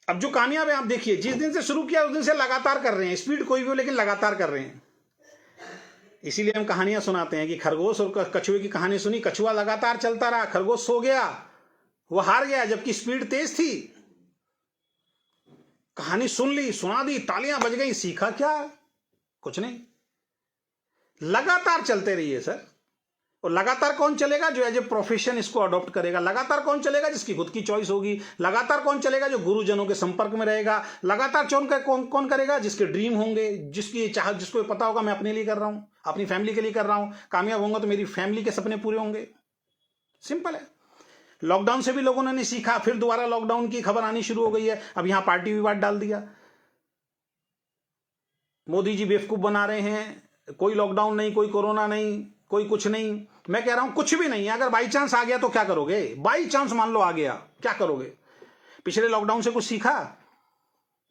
अब जो कामयाब है आप देखिए, जिस दिन से शुरू किया उस दिन से लगातार कर रहे हैं, स्पीड कोई भी हो लेकिन लगातार कर रहे हैं। इसीलिए हम कहानियां सुनाते हैं कि खरगोश और कछुए की कहानी सुनी, कछुआ लगातार चलता रहा, खरगोश सो गया, वो हार गया, जबकि स्पीड तेज थी। कहानी सुन ली, सुना दी, तालियां बज गई, सीखा क्या? कुछ नहीं। लगातार चलते रहिए सर, और लगातार कौन चलेगा? जो एज ए प्रोफेशन इसको अडॉप्ट करेगा। लगातार कौन चलेगा? जिसकी खुद की चॉइस होगी। लगातार कौन चलेगा? जो गुरुजनों के संपर्क में रहेगा। लगातार कौन करेगा? जिसके ड्रीम होंगे, जिसकी चाह, जिसको पता होगा मैं अपने लिए कर रहा हूं, अपनी फैमिली के लिए कर रहा हूं, कामयाब होऊंगा तो मेरी फैमिली के सपने पूरे होंगे। सिंपल है। लॉकडाउन से भी लोगों ने नहीं सीखा, फिर दोबारा लॉकडाउन की खबर आनी शुरू हो गई है। अब यहां पार्टी विवाद डाल दिया, मोदी जी बेवकूफ बना रहे हैं, कोई लॉकडाउन नहीं, कोई कोरोना नहीं, कोई कुछ नहीं। मैं कह रहा हूं कुछ भी नहीं है। अगर बाई चांस आ गया तो क्या करोगे? बाई चांस मान लो आ गया, क्या करोगे? पिछले लॉकडाउन से कुछ सीखा?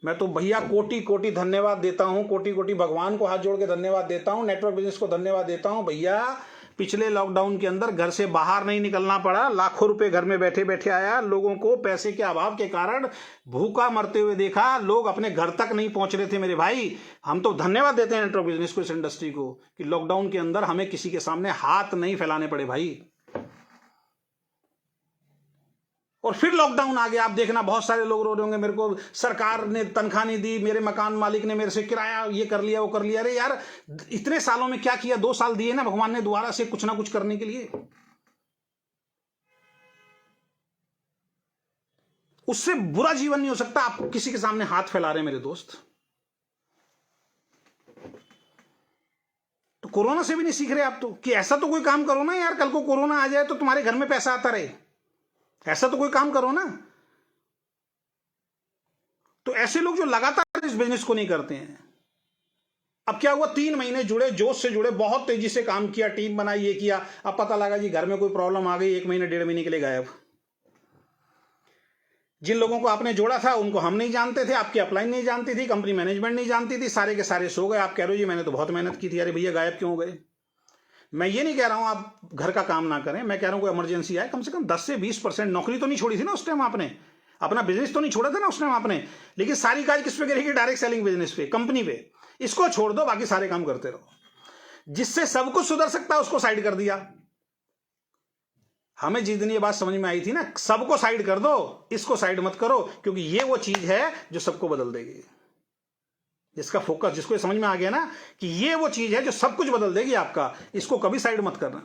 मैं तो भैया कोटि कोटि धन्यवाद देता हूं, कोटि कोटि भगवान को हाथ जोड़ के धन्यवाद देता हूं, नेटवर्क बिजनेस को धन्यवाद देता हूं। भैया पिछले लॉकडाउन के अंदर घर से बाहर नहीं निकलना पड़ा, लाखों रुपए घर में बैठे बैठे आया। लोगों को पैसे के अभाव के कारण भूखा मरते हुए देखा, लोग अपने घर तक नहीं पहुंच रहे थे। मेरे भाई, हम तो धन्यवाद देते हैं नेटवर्क बिजनेस को, इस इंडस्ट्री को, कि लॉकडाउन के अंदर हमें किसी के सामने हाथ नहीं फैलाने पड़े भाई। और फिर लॉकडाउन आ गया। आप देखना बहुत सारे लोग रो रहे होंगे, मेरे को सरकार ने तनख्वाह नहीं दी, मेरे मकान मालिक ने मेरे से किराया ये कर लिया, वो कर लिया। अरे यार, इतने सालों में क्या किया? 2 साल दिए ना भगवान ने दोबारा से कुछ ना कुछ करने के लिए। उससे बुरा जीवन नहीं हो सकता। आप किसी के सामने हाथ फैला रहे हैं मेरे दोस्त। तो कोरोना से भी नहीं सीख रहे आप तो, कि ऐसा तो कोई काम करो ना यार, कल को कोरोना आ जाए तो तुम्हारे घर में पैसा आता रहे। ऐसा तो कोई काम करो ना। तो ऐसे लोग जो लगातार इस बिजनेस को नहीं करते हैं, अब क्या हुआ? 3 महीने जुड़े, जोश से जुड़े, बहुत तेजी से काम किया, टीम बनाई, ये किया। अब पता लगा जी घर में कोई प्रॉब्लम आ गई, 1 महीने 1.5 महीने के लिए गायब। जिन लोगों को आपने जोड़ा था उनको हम नहीं जानते थे, आपकी अपलाइन नहीं जानती थी, कंपनी मैनेजमेंट नहीं जानती थी, सारे के सारे सो गए। आप कह रहे हो जी मैंने तो बहुत मेहनत की थी। अरे भैया, गायब क्यों हो गए? मैं ये नहीं कह रहा हूं आप घर का काम ना करें, मैं कह रहा हूं कोई इमरजेंसी आए, कम से कम 10 से 20% नौकरी तो नहीं छोड़ी थी ना उस टाइम आपने, अपना बिजनेस तो नहीं छोड़ा था ना उस टाइम आपने। लेकिन सारी काज किस पे करेगी? डायरेक्ट सेलिंग बिजनेस पे, कंपनी पे। इसको छोड़ दो, बाकी सारे काम करते रहो। जिससे सब कुछ सुधर सकता है उसको साइड कर दिया। हमें जिस दिन ये बात समझ में आई थी ना, सबको साइड कर दो, इसको साइड मत करो, क्योंकि ये वो चीज है जो सबको बदल देगी। जिसका फोकस, जिसको ये समझ में आ गया ना कि ये वो चीज है जो सब कुछ बदल देगी आपका, इसको कभी साइड मत करना।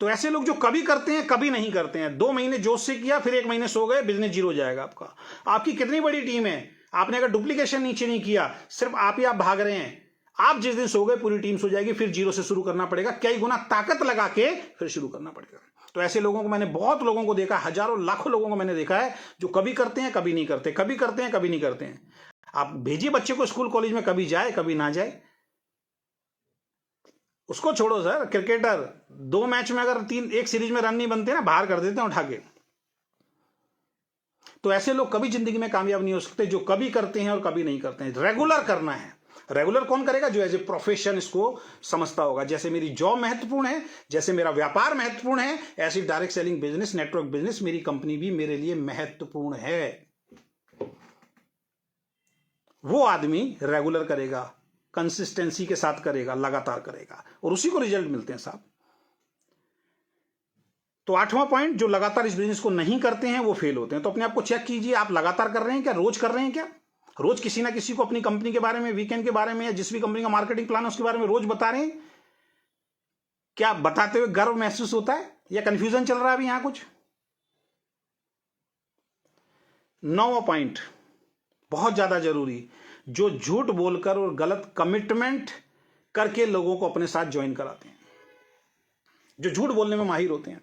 तो ऐसे लोग जो कभी करते हैं कभी नहीं करते हैं, 2 महीने जोश से किया, फिर 1 महीने सो गए, बिजनेस जीरो हो जाएगा आपका। आपकी कितनी बड़ी टीम है, आपने अगर डुप्लीकेशन नीचे नहीं किया, सिर्फ आप ही आप भाग रहे हैं, आप जिस दिन सो गए पूरी टीम सो जाएगी, फिर जीरो से शुरू करना पड़ेगा, कई गुना ताकत लगा के फिर शुरू करना पड़ेगा। तो ऐसे लोगों को मैंने, बहुत लोगों को देखा, हजारों लाखों लोगों को मैंने देखा है जो कभी करते हैं कभी नहीं करते, कभी करते हैं कभी नहीं करते हैं। आप भेजिए बच्चे को स्कूल कॉलेज में, कभी जाए कभी ना जाए, उसको छोड़ो सर। क्रिकेटर 2 मैच में अगर 1 सीरीज में रन नहीं बनते ना, बाहर कर देते हैं उठा के। तो ऐसे लोग कभी जिंदगी में कामयाब नहीं हो सकते, जो कभी करते हैं और कभी नहीं करते हैं। रेगुलर करना है। रेगुलर कौन करेगा? जो एज ए प्रोफेशन इसको समझता होगा। जैसे मेरी जॉब महत्वपूर्ण है, जैसे मेरा व्यापार महत्वपूर्ण है, ऐसी direct selling business, network business, मेरी कंपनी भी मेरे लिए महत्वपूर्ण है। वो आदमी रेगुलर करेगा, कंसिस्टेंसी के साथ करेगा, लगातार करेगा, और उसी को रिजल्ट मिलते हैं साहब। तो 8वां पॉइंट, जो लगातार इस बिजनेस को नहीं करते हैं वो फेल होते हैं। तो अपने आप को चेक कीजिए, आप लगातार कर रहे हैं क्या? रोज कर रहे हैं क्या? रोज किसी ना किसी को अपनी कंपनी के बारे में, वीकेंड के बारे में, या जिस भी कंपनी का मार्केटिंग प्लान है उसके बारे में रोज बता रहे हैं क्या? बताते हुए गर्व महसूस होता है या कंफ्यूजन चल रहा है अभी यहां कुछ? 9वां पॉइंट बहुत ज्यादा जरूरी, जो झूठ बोलकर और गलत कमिटमेंट करके लोगों को अपने साथ ज्वाइन कराते हैं, जो झूठ बोलने में माहिर होते हैं।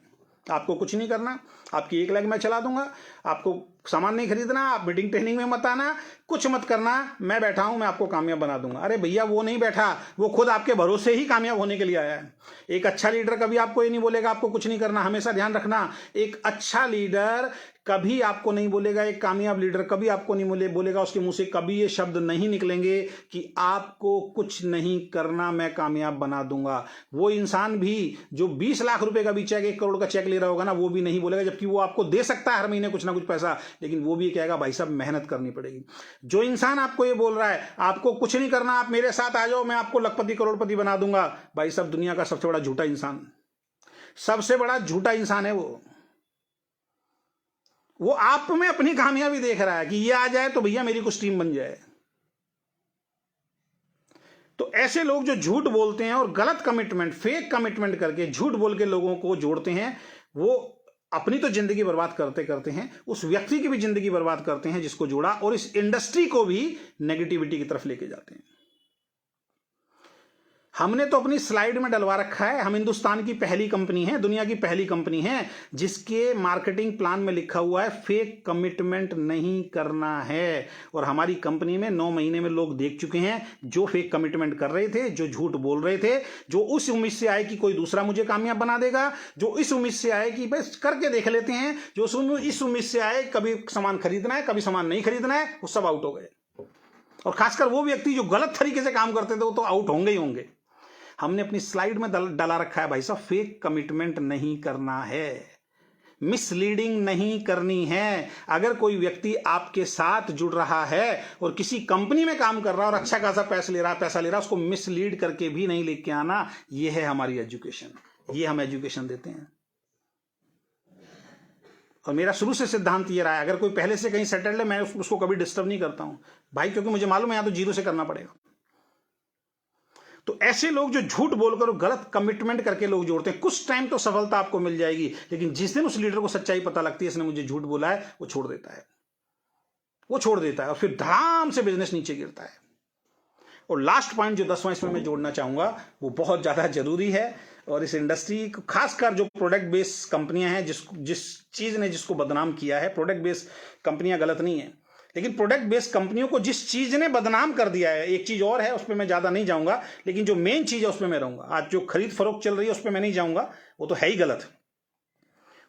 आपको कुछ नहीं करना, आपकी 1 लाख मैं चला दूंगा, आपको सामान नहीं खरीदना, आप मीटिंग ट्रेनिंग में मत आना, कुछ मत करना, मैं बैठा हूं, मैं आपको कामयाब बना दूंगा। अरे भैया, वो नहीं बैठा, वो खुद आपके भरोसे ही कामयाब होने के लिए आया है। एक अच्छा लीडर कभी आपको ये नहीं बोलेगा आपको कुछ नहीं करना। हमेशा ध्यान रखना, एक अच्छा लीडर कभी आपको नहीं बोलेगा, एक कामयाब लीडर कभी आपको नहीं बोलेगा, उसके मुंह से कभी ये शब्द नहीं निकलेंगे कि आपको कुछ नहीं करना, मैं कामयाब बना दूंगा। वो इंसान भी जो 20 लाख रुपए का भी चेक, 1 करोड़ का चेक ले रहा होगा ना, वो भी नहीं बोलेगा, जबकि वो आपको दे सकता है हर महीने कुछ ना कुछ पैसा, लेकिन वो भी कहेगा भाई साहब मेहनत करनी पड़ेगी। जो इंसान आपको ये बोल रहा है आपको कुछ नहीं करना, आप मेरे साथ आ जाओ, मैं आपको लखपति करोड़पति बना दूंगा, भाई साहब दुनिया का सबसे बड़ा झूठा इंसान, सबसे बड़ा झूठा इंसान है वो आप में अपनी कामयाबी देख रहा है कि ये आ जाए तो भैया मेरी कुछ टीम बन जाए। तो ऐसे लोग जो झूठ बोलते हैं और गलत कमिटमेंट, फेक कमिटमेंट करके झूठ बोल के लोगों को जोड़ते हैं, वो अपनी तो जिंदगी बर्बाद करते करते हैं, उस व्यक्ति की भी जिंदगी बर्बाद करते हैं जिसको जोड़ा, और इस इंडस्ट्री को भी नेगेटिविटी की तरफ लेके जाते हैं। हमने तो अपनी स्लाइड में डलवा रखा है, हम हिंदुस्तान की पहली कंपनी है, दुनिया की पहली कंपनी है जिसके मार्केटिंग प्लान में लिखा हुआ है फेक कमिटमेंट नहीं करना है। और हमारी कंपनी में 9 महीने में लोग देख चुके हैं जो फेक कमिटमेंट कर रहे थे, जो झूठ बोल रहे थे, जो उस उम्मीद से आए कि कोई दूसरा मुझे कामयाब बना देगा, जो इस उम्मीद से आए कि बस करके देख लेते हैं, जो इस उम्मीद से आए कभी सामान खरीदना है कभी सामान नहीं खरीदना है, वो सब आउट हो गए। और खासकर वो व्यक्ति जो गलत तरीके से काम करते थे वो तो आउट होंगे ही होंगे। हमने अपनी स्लाइड में डाला रखा है भाई साहब, फेक कमिटमेंट नहीं करना है, मिसलीडिंग नहीं करनी है। अगर कोई व्यक्ति आपके साथ जुड़ रहा है और किसी कंपनी में काम कर रहा है और अच्छा खासा पैसा ले रहा है, उसको मिसलीड करके भी नहीं लेके आना। ये है हमारी एजुकेशन, ये हम एजुकेशन देते हैं। और मेरा शुरू से सिद्धांत ये रहा है, अगर कोई पहले से कहीं सेटल्ड है मैं उसको कभी डिस्टर्ब नहीं करता हूं भाई, क्योंकि मुझे मालूम है यहां तो जीरो से करना पड़ेगा। तो ऐसे लोग जो झूठ बोलकर गलत कमिटमेंट करके लोग जोड़ते हैं, कुछ टाइम तो सफलता आपको मिल जाएगी, लेकिन जिस दिन उस लीडर को सच्चाई पता लगती है इसने मुझे झूठ बोला है, वो छोड़ देता है, और फिर धड़ाम से बिजनेस नीचे गिरता है। और लास्ट पॉइंट जो 10वां इसमें मैं जोड़ना चाहूंगा वो बहुत ज्यादा जरूरी है, और इस इंडस्ट्री को खासकर जो प्रोडक्ट बेस्ड कंपनियां हैं, जिस चीज ने जिसको बदनाम किया है, प्रोडक्ट बेस्ड कंपनियां गलत नहीं है, लेकिन प्रोडक्ट बेस्ड कंपनियों को जिस चीज ने बदनाम कर दिया है, एक चीज और है उस पर मैं ज्यादा नहीं जाऊंगा, लेकिन जो मेन चीज है उस पर मैं रहूंगा। आज जो खरीद फरोख्त चल रही है उस पर मैं नहीं जाऊंगा, वो तो है ही गलत।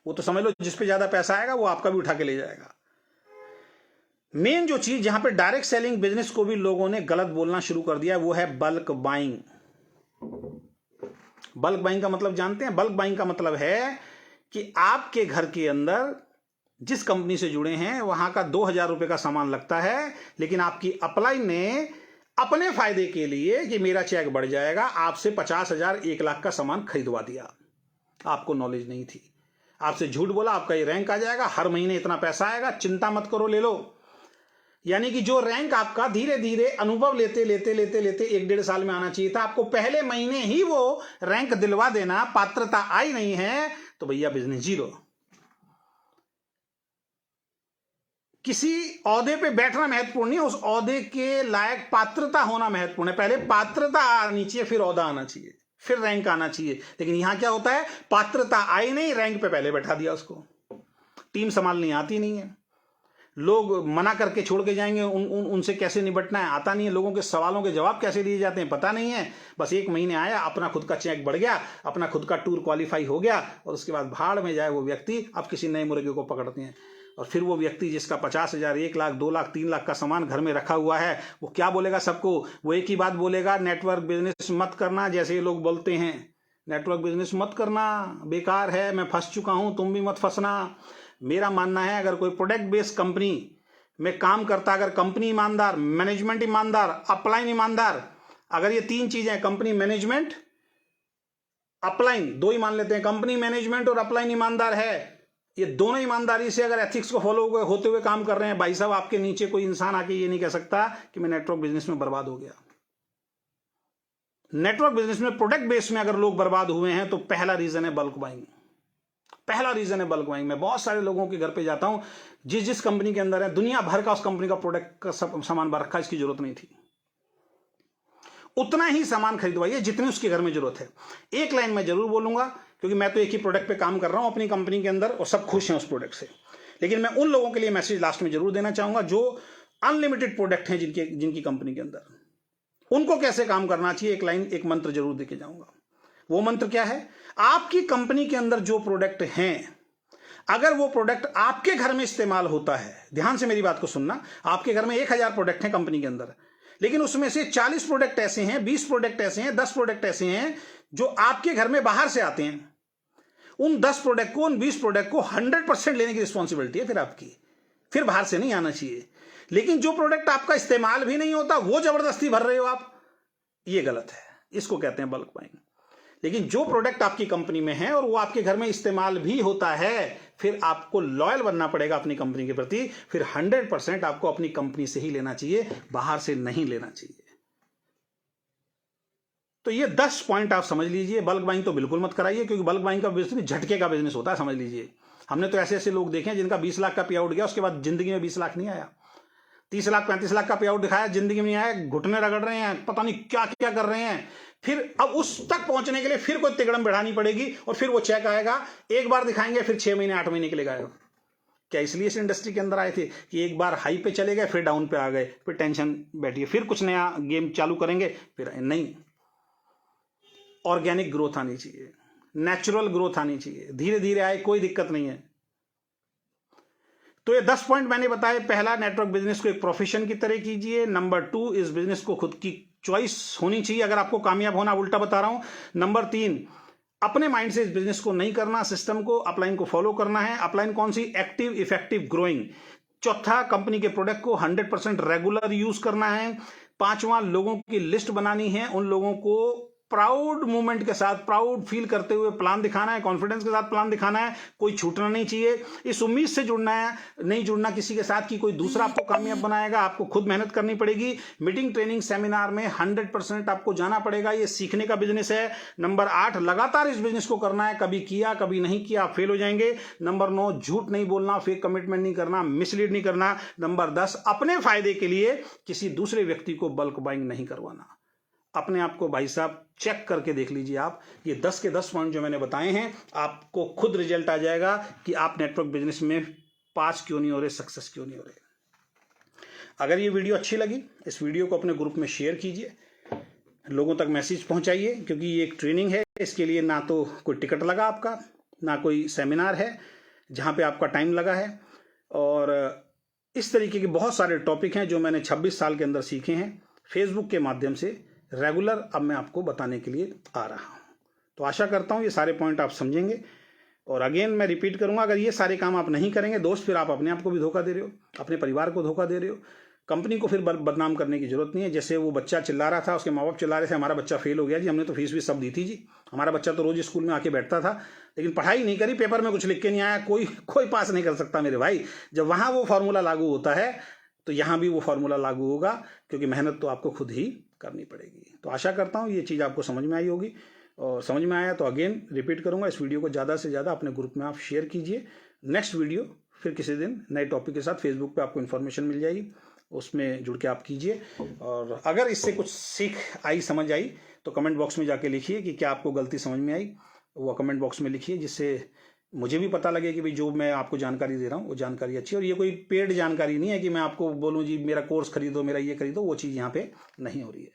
वो तो समझ लो जिस पे ज्यादा पैसा आएगा वो आपका भी उठा के ले जाएगा। मेन जो चीज जहां पे डायरेक्ट सेलिंग बिजनेस को भी लोगों ने गलत बोलना शुरू कर दिया है वो है बल्क बाइंग। बल्क बाइंग का मतलब जानते हैं? बल्क बाइंग का मतलब है कि आपके घर के अंदर जिस कंपनी से जुड़े हैं वहां का 2000 रुपए का सामान लगता है, लेकिन आपकी अपलाइन ने अपने फायदे के लिए कि मेरा चेक बढ़ जाएगा आपसे 50,000 1 लाख का सामान खरीदवा दिया। आपको नॉलेज नहीं थी, आपसे झूठ बोला आपका ये रैंक आ जाएगा, हर महीने इतना पैसा आएगा, चिंता मत करो ले लो। यानी कि जो रैंक आपका धीरे धीरे अनुभव लेते लेते लेते लेते 1-1.5 साल में आना चाहिए था, आपको पहले महीने ही वो रैंक दिलवा देना, पात्रता आई नहीं है तो भैया बिजनेस जीरो। किसी औहदे पे बैठना महत्वपूर्ण नहीं, उस औहदे के लायक पात्रता होना महत्वपूर्ण है। पहले पात्रता आनी चाहिए, फिर औहदा आना चाहिए, फिर रैंक आना चाहिए। लेकिन यहां क्या होता है, पात्रता आई नहीं, रैंक पे पहले बैठा दिया उसको। टीम संभालनी आती नहीं है, लोग मना करके छोड़ के जाएंगे, उनसे कैसे निपटना है आता नहीं है, लोगों के सवालों के जवाब कैसे दिए जाते हैं पता नहीं है। बस 1 महीने आया, अपना खुद का चेक बढ़ गया, अपना खुद का टूर क्वालिफाई हो गया, और उसके बाद भाड़ में जाए वो व्यक्ति। अब किसी नए मुर्गे को पकड़ते हैं, और फिर वो व्यक्ति जिसका 50,000 1 लाख 2 लाख 3 लाख का सामान घर में रखा हुआ है, वो क्या बोलेगा सबको? वो एक ही बात बोलेगा, नेटवर्क बिजनेस मत करना। जैसे ये लोग बोलते हैं नेटवर्क बिजनेस मत करना, बेकार है, मैं फंस चुका हूं, तुम भी मत फंसना। मेरा मानना है अगर कोई प्रोडक्ट बेस्ड कंपनी में काम करता, अगर कंपनी ईमानदार, मैनेजमेंट ईमानदार, अपलाइन ईमानदार, अगर ये 3 चीजें कंपनी मैनेजमेंट अपलाइन 2 ही मान लेते हैं, कंपनी मैनेजमेंट और अपलाइन ईमानदार है, ये दोनों ईमानदारी से अगर एथिक्स को फॉलो होते हुए काम कर रहे हैं, भाई साहब आपके नीचे कोई इंसान आके ये नहीं कह सकता कि मैं नेटवर्क बिजनेस में बर्बाद हो गया। नेटवर्क बिजनेस में प्रोडक्ट बेस में अगर लोग बर्बाद हुए हैं तो पहला रीजन है बल्क बाइंग। पहला रीजन है बल्क बाइंग। मैं बहुत सारे लोगों के घर पे जाता हूं, जिस कंपनी के अंदर है दुनिया भर का उस कंपनी का प्रोडक्ट का सामान रखा, इसकी जरूरत नहीं थी। उतना ही सामान खरीदवाइए जितनी उसके घर में जरूरत है। एक लाइन में जरूर बोलूंगा, क्योंकि मैं तो एक ही प्रोडक्ट पे काम कर रहा हूं अपनी कंपनी के अंदर और सब खुश हैं उस प्रोडक्ट से, लेकिन मैं उन लोगों के लिए मैसेज लास्ट में जरूर देना चाहूंगा जो अनलिमिटेड प्रोडक्ट हैं जिनकी कंपनी के अंदर, उनको कैसे काम करना चाहिए। एक लाइन, एक मंत्र जरूर देके जाऊंगा। वो मंत्र क्या है? आपकी कंपनी के अंदर जो प्रोडक्ट हैं, अगर वो प्रोडक्ट आपके घर में इस्तेमाल होता है, ध्यान से मेरी बात को सुनना, आपके घर में 1000 प्रोडक्ट हैं कंपनी के अंदर, लेकिन उसमें से 40 प्रोडक्ट ऐसे हैं, 20 प्रोडक्ट ऐसे हैं, 10 प्रोडक्ट ऐसे हैं जो आपके घर में बाहर से आते हैं। उन 10 प्रोडक्ट को, उन 20 प्रोडक्ट को 100% लेने की रिस्पॉन्सिबिलिटी है फिर आपकी, फिर बाहर से नहीं आना चाहिए। लेकिन जो प्रोडक्ट आपका इस्तेमाल भी नहीं होता वो जबरदस्ती भर रहे हो आप, ये गलत है, इसको कहते हैं बल्क बाइंग। लेकिन जो प्रोडक्ट आपकी कंपनी में है और वो आपके घर में इस्तेमाल भी होता है, फिर आपको लॉयल बनना पड़ेगा अपनी कंपनी के प्रति, फिर 100% आपको अपनी कंपनी से ही लेना चाहिए, बाहर से नहीं लेना चाहिए। तो ये 10 पॉइंट आप समझ लीजिए। बल्क बाइंग तो बिल्कुल मत कराइए, क्योंकि बल्क बाइंग का बिजनेस झटके का बिजनेस होता है, समझ लीजिए। हमने तो ऐसे ऐसे लोग देखे हैं जिनका 20 लाख का पे आउट गया, उसके बाद जिंदगी में 20 लाख नहीं आया। 30 लाख 35 लाख का पे आउट दिखाया, जिंदगी में नहीं आया, घुटने रगड़ रहे हैं, पता नहीं क्या क्या कर रहे हैं। फिर अब उस तक पहुंचने के लिए फिर कोई तिगड़म बढ़ानी पड़ेगी, और फिर वो चेक आएगा, एक बार दिखाएंगे फिर 6 महीने 8 महीने के लिए आएगा। क्या इसलिए इस इंडस्ट्री के अंदर आए थे कि एक बार हाई पे चले गए, फिर डाउन पे आ गए, फिर टेंशन बैठी है, फिर कुछ नया गेम चालू करेंगे, फिर नहीं। ऑर्गेनिक ग्रोथ आनी चाहिए, नेचुरल ग्रोथ आनी चाहिए, धीरे धीरे आए, कोई दिक्कत नहीं है। तो ये 10 पॉइंट मैंने बताए। पहला, नेटवर्क बिजनेस को एक प्रोफेशन की तरह कीजिए। नंबर 2, इस बिजनेस को खुद की चॉइस होनी चाहिए अगर आपको कामयाब होना, उल्टा बता रहा हूं। नंबर 3, अपने माइंड से इस बिजनेस को नहीं करना, सिस्टम को, अपलाइन को फॉलो करना है। अपलाइन कौन सी? Active, effective, growing. चौथा, कंपनी के प्रोडक्ट को 100% रेगुलर यूज करना है। 5वां, लोगों की लिस्ट बनानी है, उन लोगों को प्राउड मूवमेंट के साथ, प्राउड फील करते हुए प्लान दिखाना है, कॉन्फिडेंस के साथ प्लान दिखाना है, कोई छूटना नहीं चाहिए। इस उम्मीद से जुड़ना है, नहीं जुड़ना किसी के साथ कि कोई दूसरा आपको कामयाब बनाएगा, आपको खुद मेहनत करनी पड़ेगी। मीटिंग, ट्रेनिंग, सेमिनार में 100% आपको जाना पड़ेगा, ये सीखने का बिजनेस है। नंबर 8, लगातार इस बिजनेस को करना है, कभी किया कभी नहीं किया, आप फेल हो जाएंगे। नंबर 9, झूठ नहीं बोलना, फेक कमिटमेंट नहीं करना, मिसलीड नहीं करना। नंबर 10, अपने फायदे के लिए किसी दूसरे व्यक्ति को बल्क बाइंग नहीं करवाना। अपने आप को भाई साहब चेक करके देख लीजिए आप, ये 10 के 10 पॉइंट जो मैंने बताए हैं, आपको खुद रिजल्ट आ जाएगा कि आप नेटवर्क बिजनेस में पास क्यों नहीं हो रहे, सक्सेस क्यों नहीं हो रहे। अगर ये वीडियो अच्छी लगी, इस वीडियो को अपने ग्रुप में शेयर कीजिए, लोगों तक मैसेज पहुंचाइए, क्योंकि ये एक ट्रेनिंग है। इसके लिए ना तो कोई टिकट लगा आपका, ना कोई सेमिनार है जहाँ पे आपका टाइम लगा है, और इस तरीके के बहुत सारे टॉपिक हैं जो मैंने 26 साल के अंदर सीखे हैं फेसबुक के माध्यम से रेगुलर। अब मैं आपको बताने के लिए आ रहा हूं। तो आशा करता हूं ये सारे पॉइंट आप समझेंगे। और अगेन मैं रिपीट करूंगा, अगर ये सारे काम आप नहीं करेंगे दोस्त, फिर आप अपने आप को भी धोखा दे रहे हो, अपने परिवार को धोखा दे रहे हो, कंपनी को फिर बदनाम करने की जरूरत नहीं है। जैसे वो बच्चा चिल्ला रहा था, उसके माँ बाप चिल्ला रहे थे, हमारा बच्चा फेल हो गया जी, हमने तो फीस भी सब दी थी जी, हमारा बच्चा तो रोज स्कूल में आके बैठता था, लेकिन पढ़ाई नहीं करी, पेपर में कुछ लिख के नहीं आया, कोई पास नहीं कर सकता मेरे भाई। जब वहां वो फॉर्मूला लागू होता है तो यहां भी वो फॉर्मूला लागू होगा, क्योंकि मेहनत तो आपको खुद ही करनी पड़ेगी। तो आशा करता हूं ये चीज़ आपको समझ में आई होगी, और समझ में आया तो अगेन रिपीट करूंगा, इस वीडियो को ज़्यादा से ज़्यादा अपने ग्रुप में आप शेयर कीजिए। नेक्स्ट वीडियो फिर किसी दिन नए टॉपिक के साथ फेसबुक पे आपको इन्फॉर्मेशन मिल जाएगी, उसमें जुड़ के आप कीजिए। और अगर इससे कुछ सीख आई, समझ आई, तो कमेंट बॉक्स में जाके लिखिए कि क्या आपको गलती समझ में आई, वो कमेंट बॉक्स में लिखिए, जिससे मुझे भी पता लगे कि भाई जो मैं आपको जानकारी दे रहा हूँ वो जानकारी अच्छी है। और ये कोई पेड जानकारी नहीं है कि मैं आपको बोलूँ जी मेरा कोर्स खरीदो, मेरा ये खरीदो, वो चीज़ यहाँ पे नहीं हो रही है।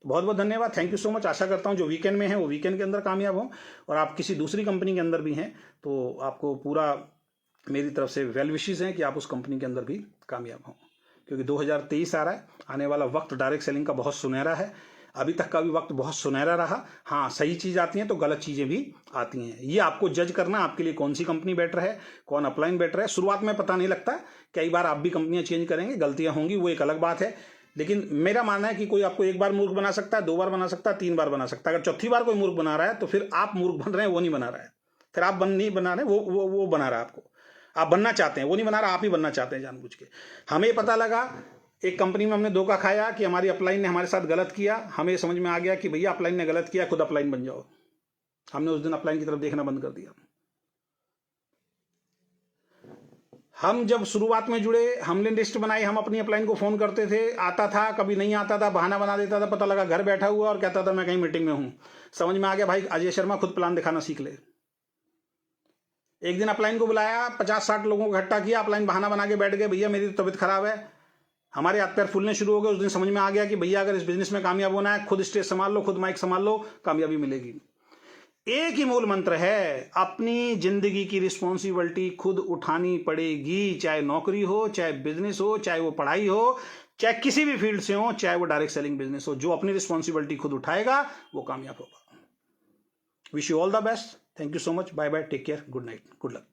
तो बहुत बहुत धन्यवाद, थैंक यू सो मच। आशा करता हूँ जो वीकेंड में है वो वीकेंड के अंदर कामयाब हो, और आप किसी दूसरी कंपनी के अंदर भी हैं तो आपको पूरा मेरी तरफ से वेल विशेस हैं कि आप उस कंपनी के अंदर भी कामयाब हों, क्योंकि 2023 आ रहा है, आने वाला वक्त डायरेक्ट सेलिंग का बहुत सुनहरा है। अभी तक का भी वक्त बहुत सुनहरा रहा। हाँ, सही चीज़ आती है तो गलत चीज़ें भी आती हैं, ये आपको जज करना, आपके लिए कौन सी कंपनी बेटर है, कौन अपलाइन बेटर है। शुरुआत में पता नहीं लगता, कई बार आप भी कंपनियां चेंज करेंगे, गलतियां होंगी, वो एक अलग बात है। लेकिन मेरा मानना है कि कोई आपको एक बार मूर्ख बना सकता है, 2 बार बना सकता है, 3 बार बना सकता है। अगर चौथी बार कोई मूर्ख बना रहा है तो फिर आप मूर्ख बन रहे हैं, वो नहीं बना रहा है। फिर आप नहीं बना रहे, वो बना रहा है आपको। आप बनना चाहते हैं, वो नहीं बना रहा, आप ही बनना चाहते हैं जानबूझ के। हमें पता लगा एक कंपनी में हमने धोखा खाया कि हमारी अपलाइन ने हमारे साथ गलत किया, हमें समझ में आ गया कि भैया अपलाइन ने गलत किया, खुद अपलाइन बन जाओ। हमने उस दिन अपलाइन की तरफ देखना बंद कर दिया। हम जब शुरुआत में जुड़े, हमने लिस्ट बनाई, हम अपनी अपलाइन को फोन करते थे, आता था, कभी नहीं आता था, बहाना बना देता था, पता लगा घर बैठा हुआ और कहता था मैं कहीं मीटिंग में हूं। समझ में आ गया भाई अजय शर्मा खुद प्लान दिखाना सीख ले। एक दिन अपलाइन को बुलाया, 50-60 लोगों को इकट्ठा किया, अपलाइन बहाना बना के बैठ गए, भैया मेरी तबीयत खराब है, हमारे हाथ पैर फूलने शुरू हो गए। उस दिन समझ में आ गया कि भैया अगर इस बिजनेस में कामयाब होना है, खुद स्टेज संभाल लो, खुद माइक संभाल लो, कामयाबी मिलेगी। एक ही मूल मंत्र है, अपनी जिंदगी की रिस्पॉन्सिबिलिटी खुद उठानी पड़ेगी, चाहे नौकरी हो, चाहे बिजनेस हो, चाहे वो पढ़ाई हो, चाहे किसी भी फील्ड से हो, चाहे वो डायरेक्ट सेलिंग बिजनेस हो। जो अपनी रिस्पॉन्सिबिलिटी खुद उठाएगा वो कामयाब होगा। Wish you all the best, thank you so much, bye bye, take care, good night, good luck.